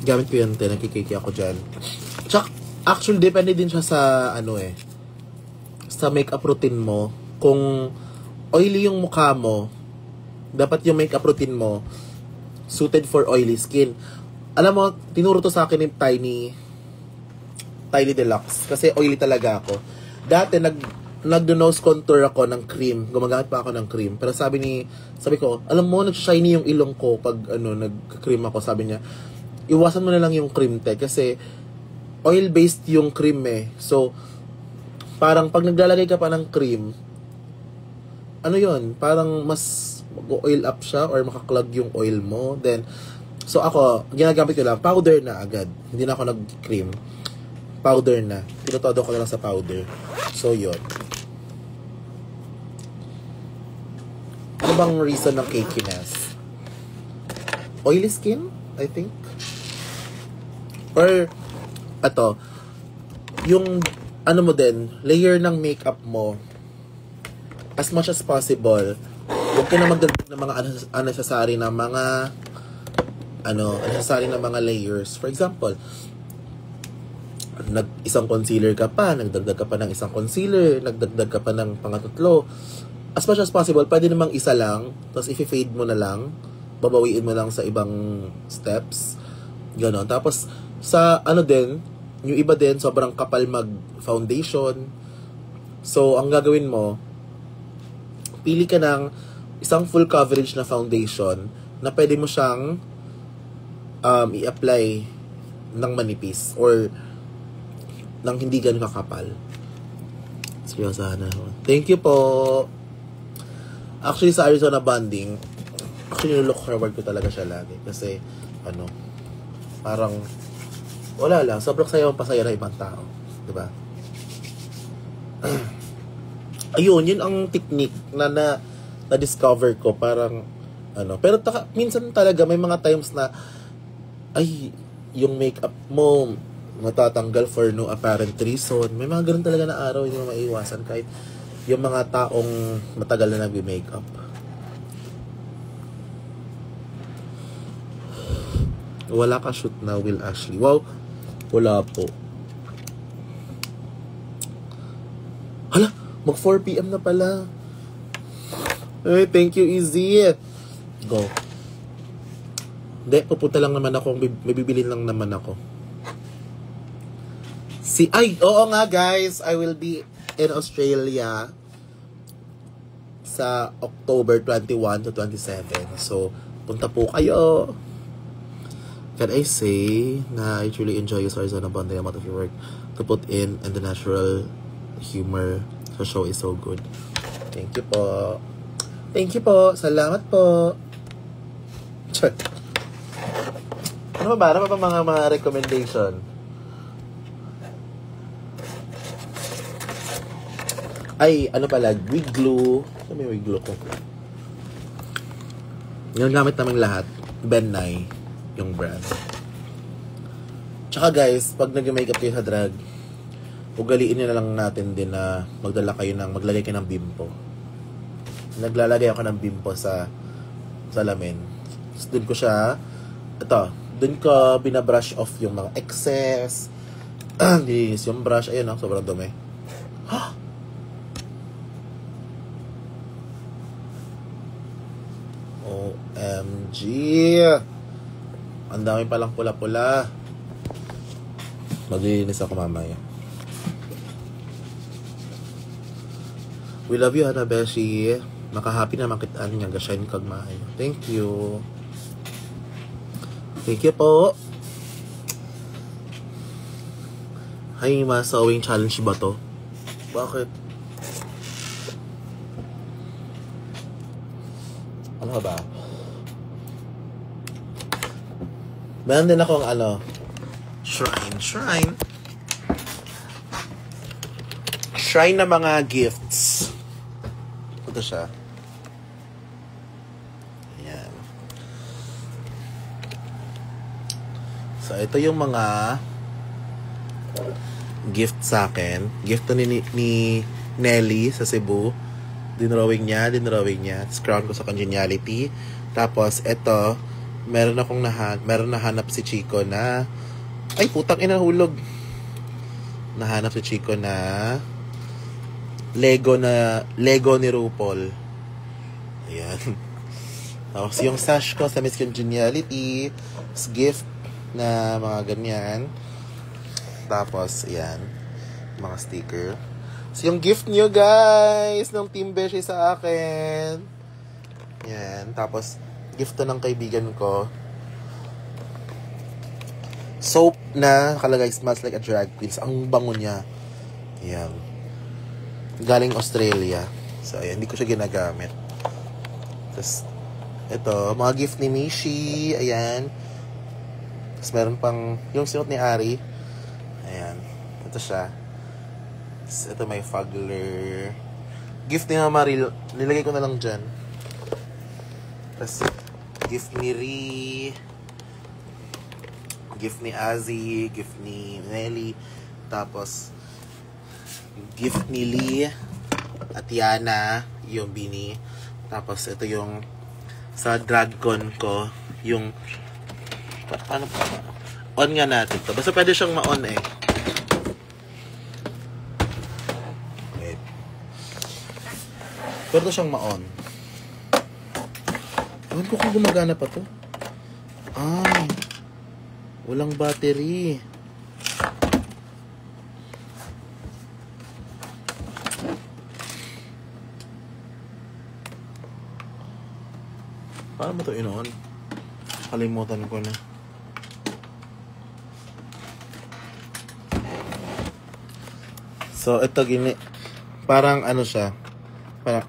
S1: Gamit ko yan. Nagkikiki ako dyan. Tsaka, actually, depende din siya sa, ano eh, sa makeup routine mo. Kung oily yung mukha mo, dapat yung makeup routine mo suited for oily skin. Alam mo, tinuro to sa akin ni Tiny Deluxe. Kasi oily talaga ako. Dati, nag-nose contour ako ng cream. Gumagamit pa ako ng cream. Pero sabi ko, alam mo, nag-shiny yung ilong ko pag, nag-cream ako. Sabi niya, iwasan mo na lang yung cream, te. Kasi, oil-based yung cream eh. So, parang pag naglalagay ka pa ng cream, ano yun? Parang mas mag-oil up siya or makaklag yung oil mo. Then, so ako, ginagamit ko lang, powder na agad. Hindi na ako nag-cream. Powder na. Pinutodo ko na lang sa powder. So, yun. Ano bang reason ng cakiness? Oily skin, I think. Or, ato, yung, ano mo din, layer ng makeup mo, as much as possible, huwag ka na magdagdag ng mga unnecessary na mga, unnecessary na mga layers. For example, isang concealer ka pa, nagdagdag ka pa ng isang concealer, nagdagdag ka pa ng pangatutlo. As much as possible, pwede namang isa lang, tapos i-fade mo na lang, babawiin mo lang sa ibang steps. Ganon. Tapos, sa din, yung iba din, sobrang kapal mag-foundation. So, ang gagawin mo, pili ka ng isang full coverage na foundation na pwede mo siyang i-apply ng manipis or ng hindi ganun kakapal. Seryosahan na ako. Thank you po. Actually, sa Arizona Bonding, actually, look forward ko talaga siya lagi. Kasi, parang, wala lang. Sobrang pasaya na ibang tao. Diba? Ayun, yun ang technique na-discover ko. Parang, pero minsan talaga, may mga times na, ay, yung makeup mo, matatanggal for no apparent reason. May mga ganun talaga na araw, hindi mo maiwasan kahit yung mga taong matagal na nag-makeup. Wala ka shoot na, Will Ashley. Wow, wala po. Hala, mag 4 PM na pala. Ay, thank you, Izzy. Go. Hindi, pupunta lang naman ako. May bibilin lang naman ako. Oo nga guys, I will be in Australia sa October 21 to 27. So, punta po kayo. Can I say na I truly enjoy your Arizona Bond, the amount of your work to put in and the natural humor sa show is so good. Thank you po. Thank you po. Salamat po. Ano ba? Ano ba mga recommendation? Ay, ano pala? Wig glue. Ano may wig glue ko? Yung gamit namang lahat. Ben Nye. Yung brand. Tsaka guys, pag nag-makeup kayo sa drag, ugaliin nyo na lang natin din na maglagay kayo ng bimpo. Naglalagay ako ng bimpo sa salamin. Tapos dun ko siya, dun ko binabrush off yung mga excess. Nilinis yung brush. Ayun sobrang dumi. OMG! Ang dami palang pula-pula. Maglilinis ako mamaya. We love you, Hana Beshi. Makahappy na makitaan niya. Gashine kag maayo. Thank you. Thank you po. Hay, masawing challenge ba to? Bakit? Ano ba? Meron din akong shrine na mga gifts. Ito siya. Ayan. So, ito yung mga gift sa akin. Gift to ni Nelly sa Cebu. Dinrawing niya. Tapos crown ko sa Congeniality. Tapos, ito, meron nahanap si Chico na, ay, putang ina, hulog. Nahanap si Chico na Lego ni RuPaul. Ayan. Tapos, yung sash ko sa Miss Congeniality, gift na mga ganyan. Tapos, ayan, mga sticker. So, yung gift nyo, guys, ng Team Beshi sa akin. Ayan. Tapos, gift to ng kaibigan ko. Soap na nakalagay, smells like a drag queen. Ang bango niya. Ayan. Galing Australia. So, ayan. Hindi ko siya ginagamit. Tapos, ito. Mga gift ni Mishi. Ayan. Tapos, meron pang yung sinuot ni Ari. Ayan. Ito siya. Tapos, ito may Fugler. Gift ni Maril. Nilagay ko na lang dyan. Tapos, gift ni Ri. Gift ni Azzy. Gift ni Nelly. Tapos, gift ni Lee. At Yana. Yung Bini. Tapos, ito yung sa DragCon ko. Yung paano pa? On nga natin to. Basta pwede siyang ma-on eh. Wait. Pwede siyang ma-on. Ewan ko kung gumagana pa to. Ay. Walang battery. Paano mo ito inoon? Kalimutan ko na. So, ito gini. Parang ano siya. Parang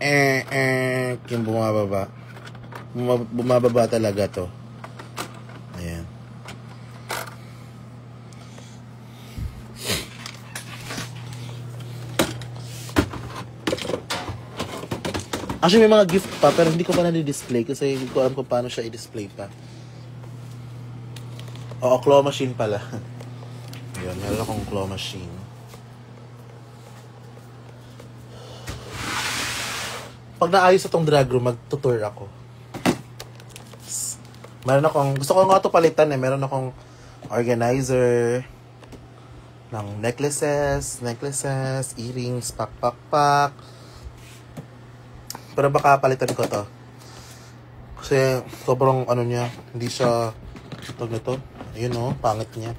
S1: yung bumababa. Bumababa talaga to. Ayan. Actually, may mga gift pa, pero hindi ko pa na-display kasi hindi ko alam kung paano siya i-display pa. Oo, claw machine pala. Yun, meron akong claw machine. Pag naayos itong drag room, mag-tutor ako. Meron akong, gusto ko nga ito palitan eh. Meron akong organizer ng necklaces, earrings, pak. Pero baka palitan ko to. Kasi sobrang ano niya, hindi siya tawag nito. Ayun oh, pangit niya.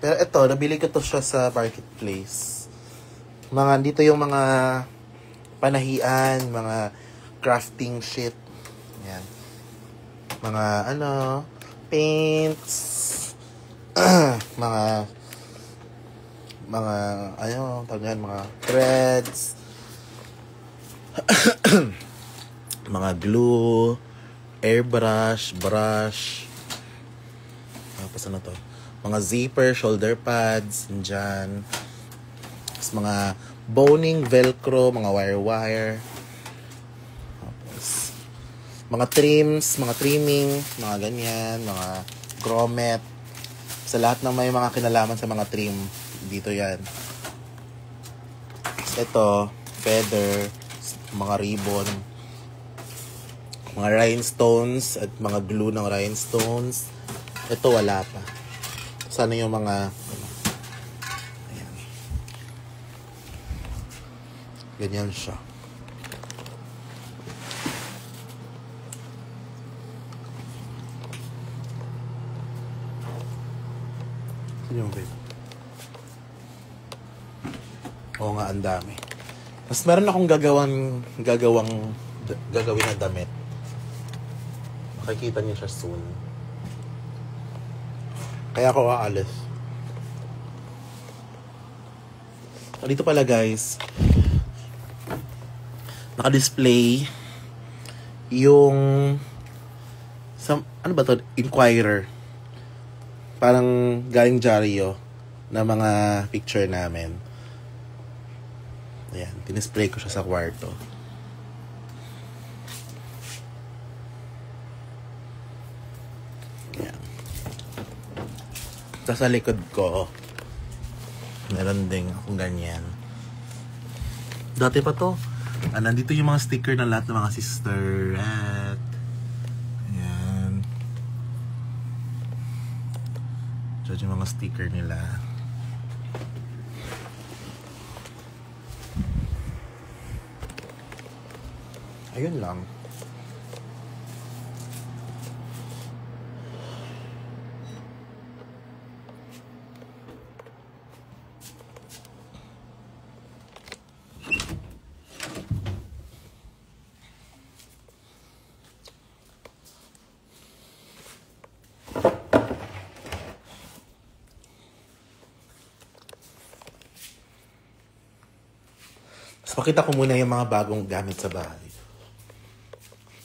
S1: Pero ito, nabili ko to siya sa marketplace. Dito yung mga panahian, mga crafting shit. Yan. Mga paints, mga tawag yan, mga threads, mga glue, airbrush, brush, tapos ano to? Mga zipper, shoulder pads, dyan. Tapos mga boning, velcro, mga wire. Tapos mga trims, mga trimming, mga ganyan, mga grommet. Sa lahat ng may mga kinalaman sa mga trim, dito yan. Tapos ito, feather, mga ribbon, mga rhinestones at mga glue ng rhinestones. Ito wala pa. Sana yung mga ayan. Ganyan siya. Sino yung babe? Oo nga, ang dami. Mas meron akong gagawin na damit. Makikita niyo siya soon. Kaya ako aalis. Dito pala guys, naka-display yung ano ba to? Inquirer. Parang galing dyaryo na mga picture namin. Ayan, dinisplay ko siya sa kwarto. Ayan. Tapos sa likod ko, meron ding akong ganyan. Dati pa to. Nandito yung mga sticker ng lahat ng mga sisterette. Ayan. Diyan yung mga sticker nila. Ayun lang. Tapos pakita ko muna yung mga bagong gamit sa bahay.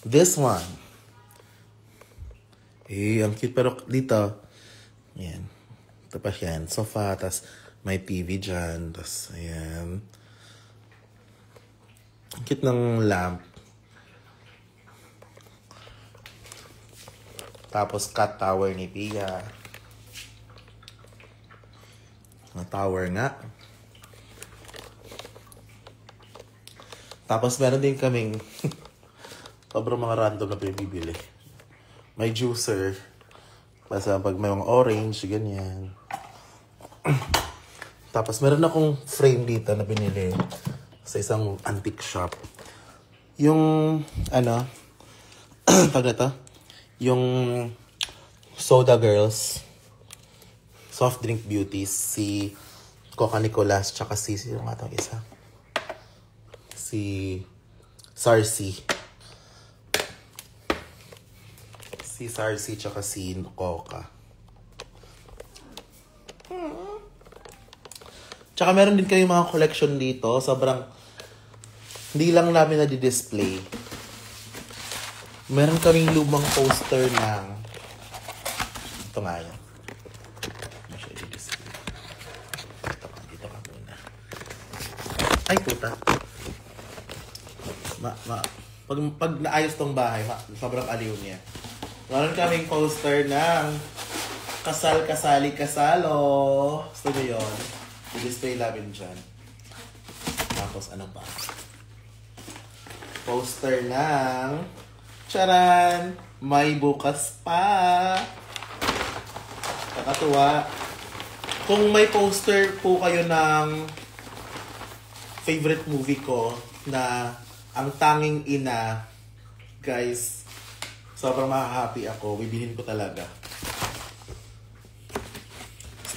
S1: This one. Ang cute. Pero dito, ayan. Tapos yan, sofa. Tapos may TV dyan. Tapos, ayan. Ang cute ng lamp. Tapos cat tower ni Pia. Ang tower nga. Tapos meron din kaming sobrang mga random na pinibili. May juicer. Basta pag may mga orange, ganyan. Tapos meron akong frame dito na binili sa isang antique shop. Yung, tag na to? Yung Soda Girls, soft drink beauties, si Coca Nicolas, tsaka sino nga itong isa? Si Sarcy. Si Sarcy tsaka si Coca. Tsaka meron din kayong mga collection dito. Sobrang, hindi lang namin na-display. Meron kaming lumang poster ng, ito nga yan. Hindi siya i-display. Dito ka muna. Ay, puta. Pag naayos tong bahay, sobrang aliw niya. Meron kaming poster ng Kasal, Kasali, Kasalo. Gusto nyo yun? I-display namin dyan. Tapos ano pa? Poster ng charan! May bukas pa! Nakatuwa. Kung may poster po kayo ng favorite movie ko na Ang Tanging Ina, guys, sobrang makahappy ako. Bibilhin ko talaga.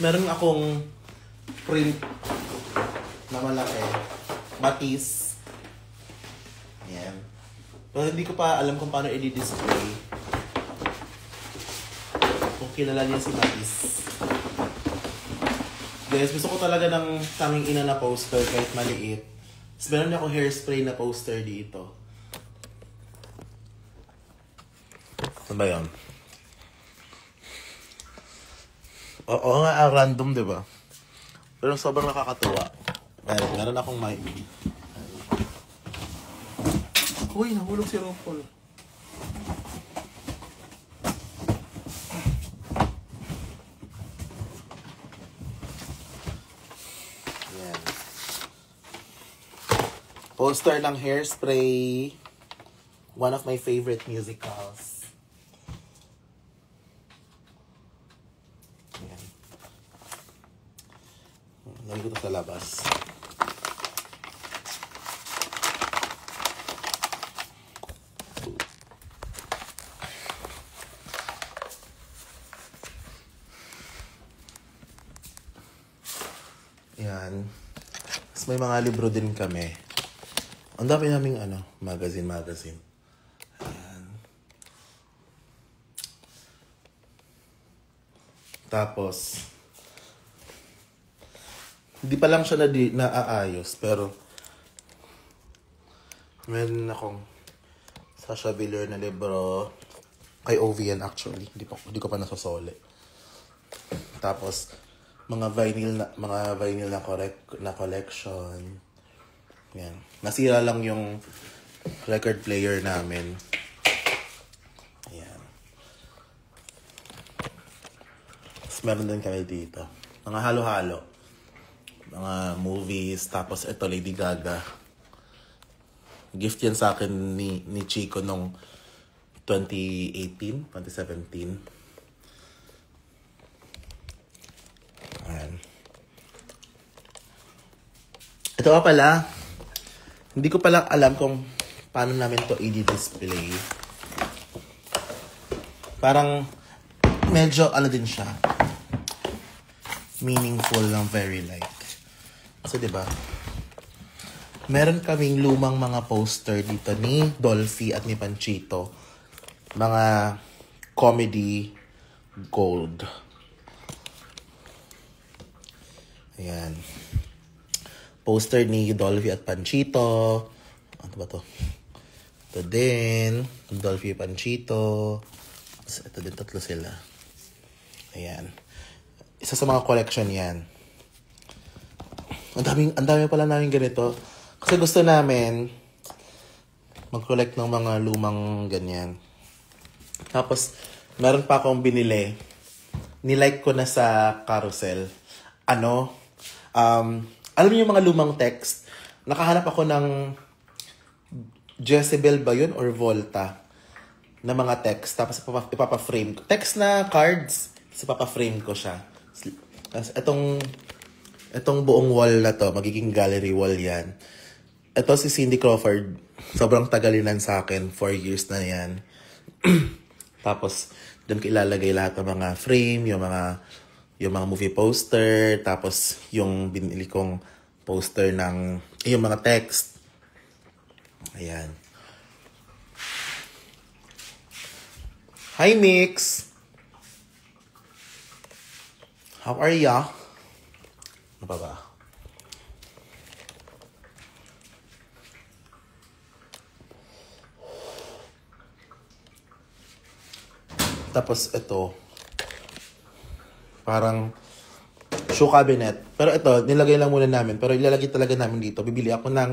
S1: Meron akong print na malaki. Matisse. Ayan. Pero hindi ko pa alam kung paano i-display. Kung kilala niya si Matisse. Guys, gusto ko talaga ng Tanging Ina na poster kahit maliit. Tapos meron akong hairspray na poster dito. Saan ba yun? Oo nga, random, di ba? Pero sobrang nakakatuwa. Meron akong mic. Uy, nahulog si Ropol. Yan. Poster ng Hairspray. One of my favorite musicals. Lagi ko ito sa labas. Yan. Tapos may mga libro din kami. Ang dami naming magazine. Ayan. Tapos hindi pa lang siya naaayos, pero meron akong Sasha Villar na libro kay OVN actually. Hindi ko pa nasosole. Tapos mga vinyl na collection. Yan. Nasira lang yung record player namin. Ayan. Tapos meron din kami dito. Mga halo-halo. Mga movies, tapos ito Lady Gaga. Gift yan sa akin ni Chico nung 2017. Ayan. Ito pa pala, hindi ko pala alam kung paano namin to i-display. Parang medyo din siya. Meaningful lang, very light. Kasi diba, meron kaming lumang mga poster dito ni Dolphy at ni Panchito. Mga comedy gold. Ayan. Poster ni Dolphy at Panchito. Ano ba to? Ito din. Dolphy at Panchito. Ito din, tatlo sila. Ayan. Isa sa mga collection yan. Ang dami pala namin ganito. Kasi gusto namin mag-collect ng mga lumang ganyan. Tapos, meron pa akong binili. Nilike ko na sa carousel. Alam niyo yung mga lumang text? Nakahanap ako ng Jezebel ba yun or Volta na mga text. Tapos ipapa-frame ko. Text na cards. Tapos ipapa-frame ko siya. Tapos itong buong wall na to, magiging gallery wall yan. Ito si Cindy Crawford. Sobrang tagalinan sa akin. 4 years na yan. Tapos, doon ko ilalagay lahat ng mga frame, yung mga movie poster, tapos yung binili kong poster ng, yung mga text. Ayan. Hi, Mix! How are ya? Ano pa ba? Tapos ito, parang shoe cabinet. Pero ito, nilagay lang muna namin. Pero ilalagay talaga namin dito. Bibili ako ng,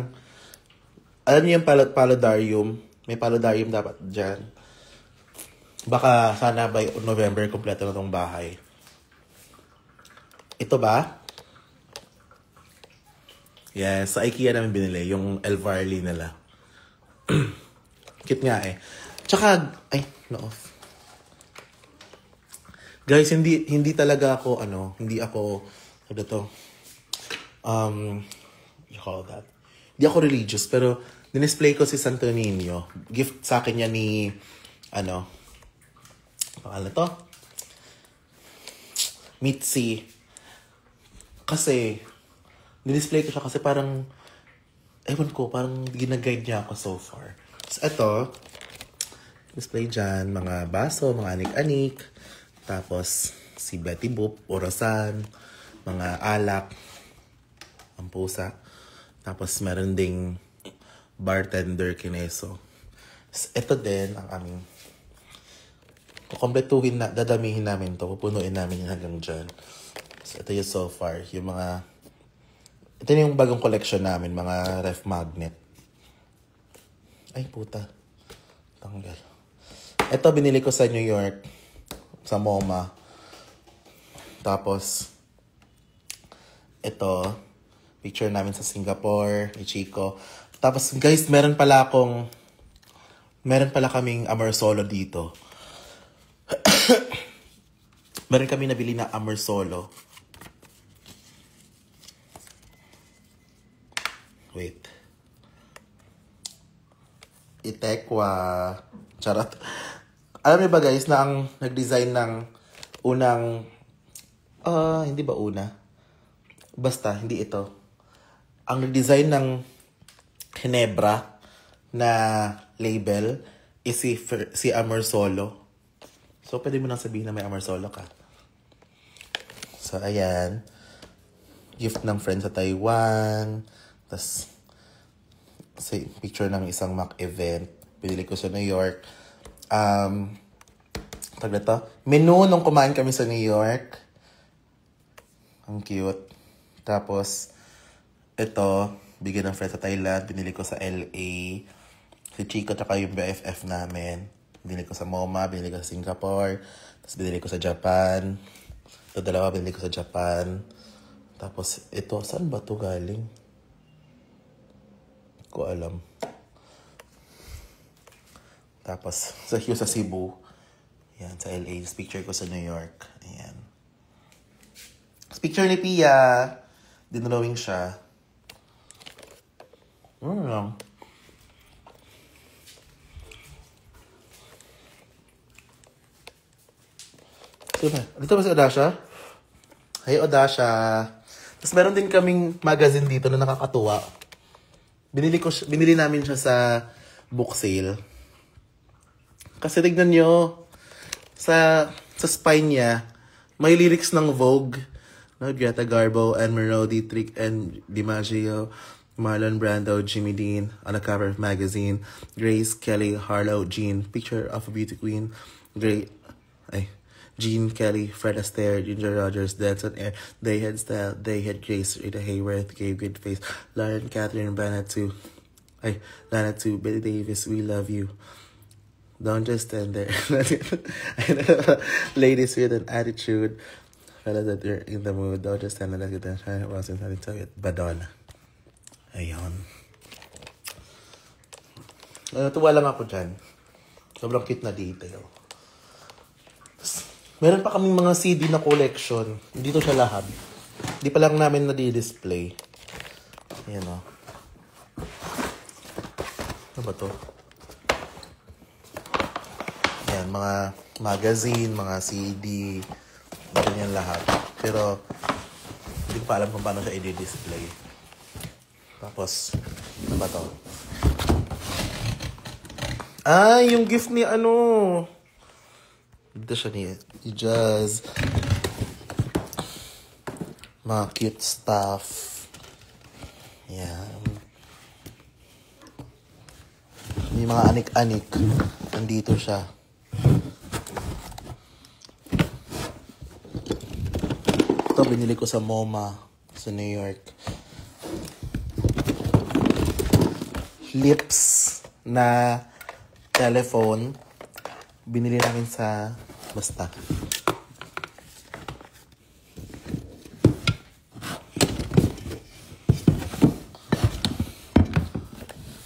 S1: alam niyo yung paludarium? May paludarium dapat dyan. Baka sana by November, kompleto na tong bahay. Ito ba? Yes, sa IKEA namin binili. Yung El Varley nila. Cute nga eh. Tsaka, ay, na-off. Guys, hindi talaga ako, hindi ako, ano to, you call that? Hindi ako religious, pero dinisplay ko si Santo Niño. Gift sa akin niya ni, pangalan to? Mitzi. Kasi, dinisplay ko siya kasi parang, ewan ko, parang ginaguide niya ako so far. So, ito, display dyan, mga baso, mga anik-anik. Tapos, si Betty Boop, orasan, mga alak, ang pusa. Tapos, meron ding bartender kineso. Ito din, ang aming kukompletuhin na, dadamihin namin to, pupunuin namin yung hanggang dyan. So, ito yung so far, yung mga, ito yung bagong collection namin, mga ref magnet. Ay, puta. Tanggal. Ito, binili ko sa New York. Sa MoMA. Tapos, ito, picture namin sa Singapore, ni Chico. Tapos, guys, meron pala kaming Amersolo dito. Meron kami nabili na Amersolo. Wait. Itekwa. Charot. Alam niyo ba guys na ang nag-design ng unang, hindi ba una? Basta, hindi ito. Ang nag-design ng Ginebra na label is si Amersolo. So, pwede mo nang sabihin na may Amersolo ka. So, ayan. Gift ng friend sa Taiwan. Tapos, picture ng isang Mac event. Pinili ko sa New York. Menu nung kumain kami sa New York. Ang cute. Tapos, ito, bigyan ng friend sa Thailand. Binili ko sa LA. Si Chico tsaka yung BFF namin. Binili ko sa MoMA, binili ko sa Singapore. Tapos binili ko sa Japan. Ito dalawa, binili ko sa Japan. Tapos, ito, saan ba ito galing? Hindi ko alam. Tapos, sa Cebu. Ayan, sa LA. Picture ko sa New York. Ayan. Picture ni Pia. Dinrawing siya. Lang. Dito ba si Odasha? Hey, Odasha. Tapos meron din kaming magazine dito na nakakatuwa. Binili namin siya sa book sale. Kasi tignan nyo, sa spine niya, may lyrics ng Vogue. No, Greta Garbo, and Mero Dietrich, and DiMaggio, Marlon Brando, Jimmy Dean, on the cover of magazine, Grace Kelly, Harlow, Jean, picture of a beauty queen, Jean Kelly, Fred Astaire, Ginger Rogers, Denson Air, They Had Style, They Had Grace, Rita Hayworth, gave good face, Lauren Catherine Banatu, Betty Davis, We Love You. Don't just stand there. Ladies with an attitude, fellas that you're in the mood, don't just stand there like that. I wasn't having to it. Badonna. Ayun. Natuwa lang ako dyan. Sobrang cute na detail. Meron pa kaming mga CD na collection. Dito siya lahat. Hindi pa lang namin nadi-display. Ayan o. Ano ba to? Ayan, mga magazine, mga CD. Ganyan lahat. Pero, hindi pa alam kung paano siya i-display. Tapos, ano ba to? Ah, yung gift ni Dito siya ni Jazz. Mga cute stuff. Yan. May mga anik-anik. Nandito siya. Ito, binili ko sa MoMA sa New York. Lips na telephone. Binili namin sa basta.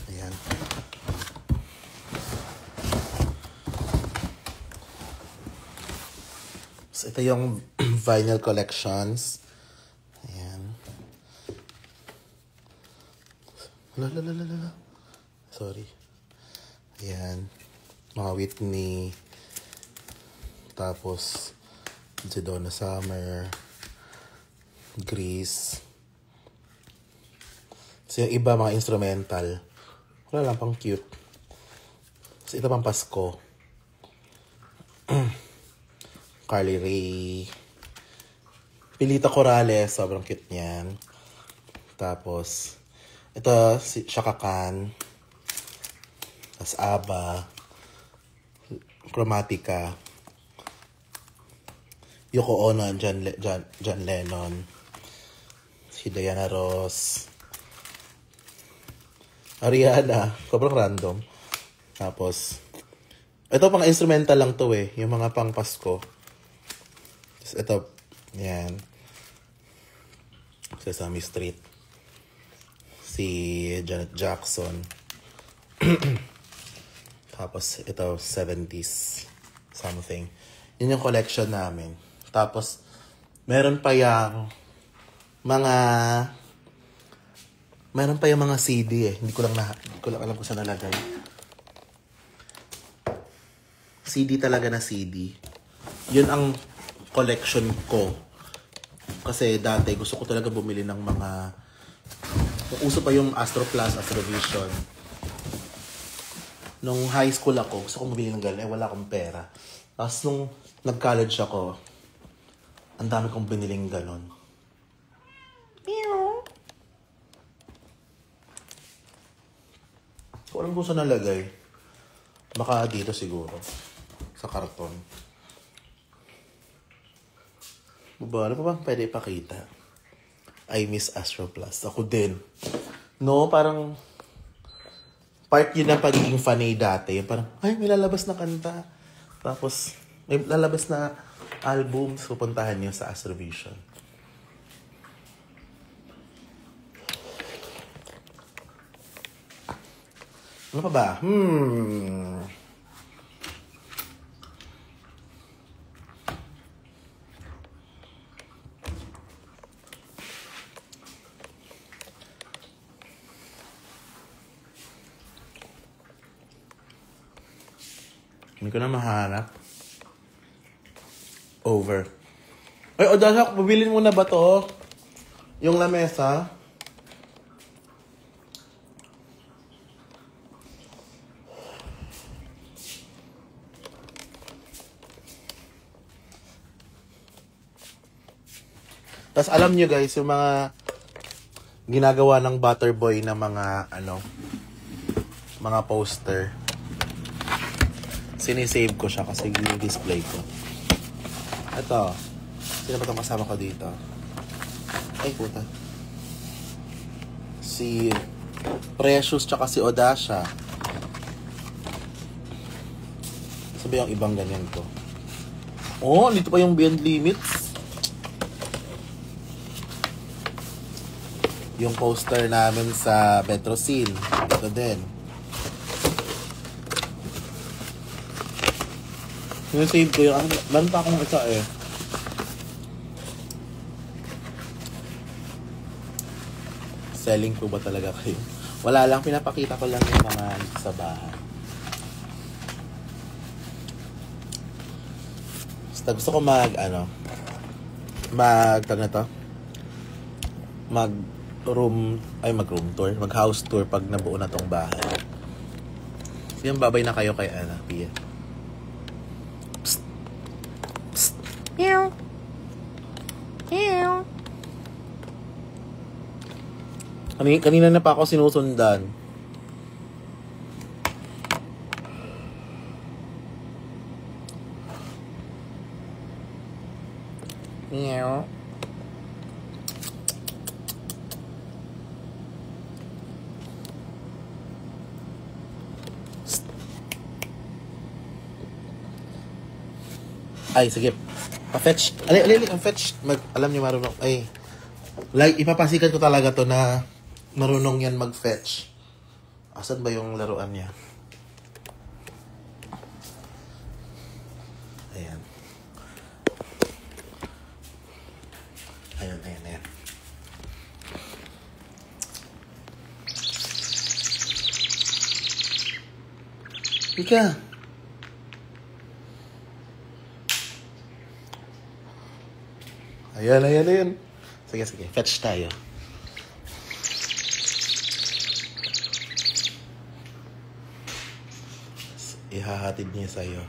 S1: Ayan. So, ito yung vinyl collections. Ayan. Lalalala. Sorry. Ayan. Mga Whitney. Tapos, si Donna Summer. Grease. So, yung iba, mga instrumental. Wala lang, pang cute. So, ito pang Pasko. Carly Rae. Pilita Corrales. Sobrang cute niyan. Tapos, ito, si Chaka Khan. Tapos, ABBA. Chromatica. Yoko Ono, John Lennon. Si Diana Ross. Ariana. Sobrang random. Tapos, ito pang instrumental lang to eh. Yung mga pang Pasko. Tapos ito, yan. Sesame Street. Si Janet Jackson. Tapos ito, 70s. Something. Yun yung collection namin. Tapos, meron pa yung mga CD eh. Hindi ko lang alam kung saan nalagay. CD talaga na CD. Yun ang collection ko. Kasi dati, gusto ko talaga bumili ng mga... Uso pa yung Astro Plus, Astrovision. Nung high school ako, gusto ko bumili ng ganun. Wala akong pera. Tapos nung nag-college ako, ang dami kong biniling ganun. So, alam ko saan nalagay. Baka dito siguro. Sa karton. Ano pa bang pwede ipakita? I miss Astro Plus. Ako din. No, parang... Part yun ng pagiging fanay dati. Parang, ay, may lalabas na kanta. Tapos, may lalabas na album. So, puntahan nyo sa Astrovision. Ano pa ba? Hindi ko na mahanap. Over. Ay, Odasak, pabilin mo na ba to? Yung lamesa? Tapos alam nyo guys, yung mga ginagawa ng Butterboy na mga, mga poster. Sinisave ko siya kasi display ko. Ito. Sino ba itong kasama ko dito? Ay, puta. Si Precious tsaka si Odasha. Sabi yung ibang ganyan to. Oh, dito pa yung Beyond Limits. Yung poster namin sa Petrocin. Ito din. Save ko yung... Meron pa akong isa eh. Selling ko ba talaga kayo? Wala lang. Pinapakita ko lang yung mga sa bahay. Basta gusto ko mag room tour, mag house tour pag nabuo na tong bahay. So yung babay na kayo kay Pia. Psst. Meow. Meow. Kanina na pa ako sinusundan. Meow. Ay, sige. Pa-fetch. Ali, ang fetch. Alam niyo marunong. Ay. Like, ipapasikat ko talaga to na marunong yan mag-fetch. Asan ba yung laruan niya? Ayan. Ayan. Ika. Ayan. Sige. Fetch tayo. Ihahatid niya sa'yo.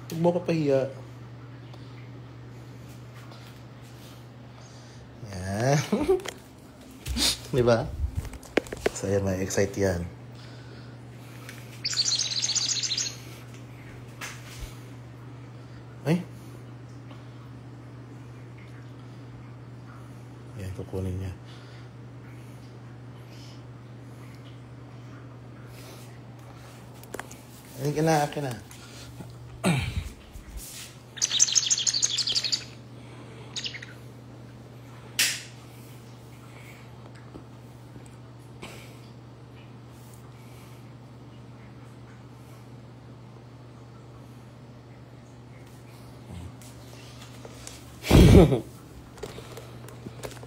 S1: Huwag mo ka pahiya. Yan. Diba? So, ayan, may excite yan. Ay. Ayan, kukunin niya. Akin na.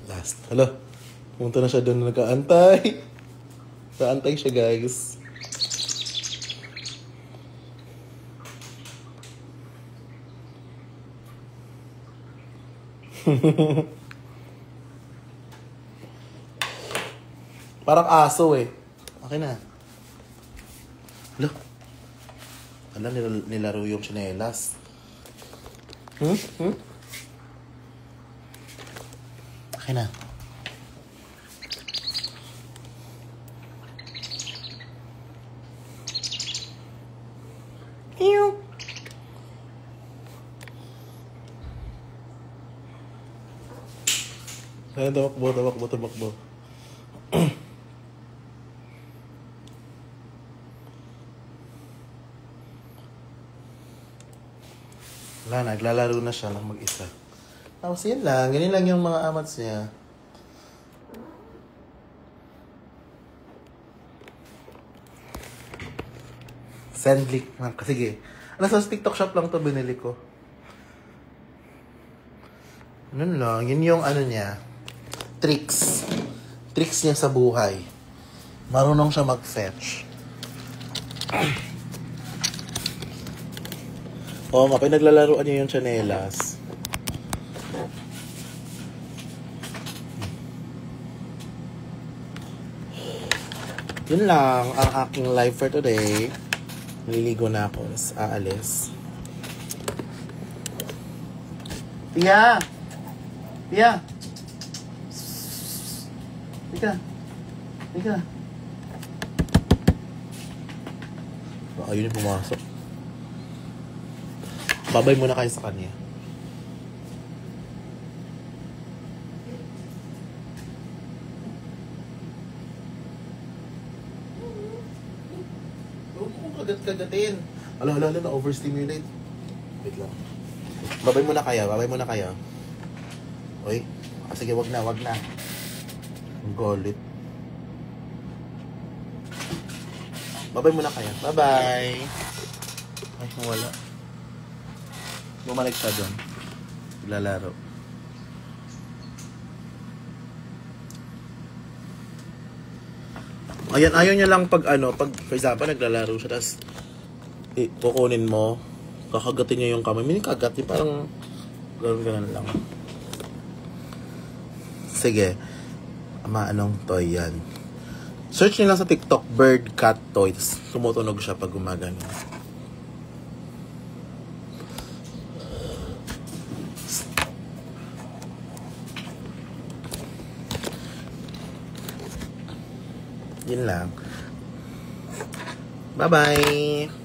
S1: Last. Hala. Pumunta na siya doon na nag-aantay. Nag-aantay siya, guys. Parang aso eh. Okay na. Hala. Hala, nilaro yung tsinelas. Okay na. Meow. Ayan, tamakbo. Wala, naglalaro na siya ng mag-isa. Tapos yan lang, ganyan lang yung mga amats niya. Send link. Sige. Nasa TikTok shop lang to binili ko. Ano lang, yun yung ano niya. Tricks niya sa buhay. Marunong siya mag-fetch. Oo nga, pinaglalaroan niya yung tsinelas. Yun lang ang aking live for today. Naliligo na ako. Aalis. Tia! Ika. Baka yun yung pumasok. Babay muna kayo sa kanya. Huwag kong kagat-kagatin. Ala, na-overstimulate. Wait lang. Babay muna kayo. Uy. Sige, wag na. Ang galit. Babay muna kayo. Bye-bye. Ay, nawala. Bumalik siya doon. Lalaro. Ayan, ayaw niya lang pag for example, naglalaro siya, tapos kukunin mo, kakagatin niya yung kamay. May kagat, yung parang gano'n lang. Sige. Anong toy yan? Search niyo lang sa TikTok, bird cat toys. Tumutunog siya pag gumagano. Yun lang. Bye-bye!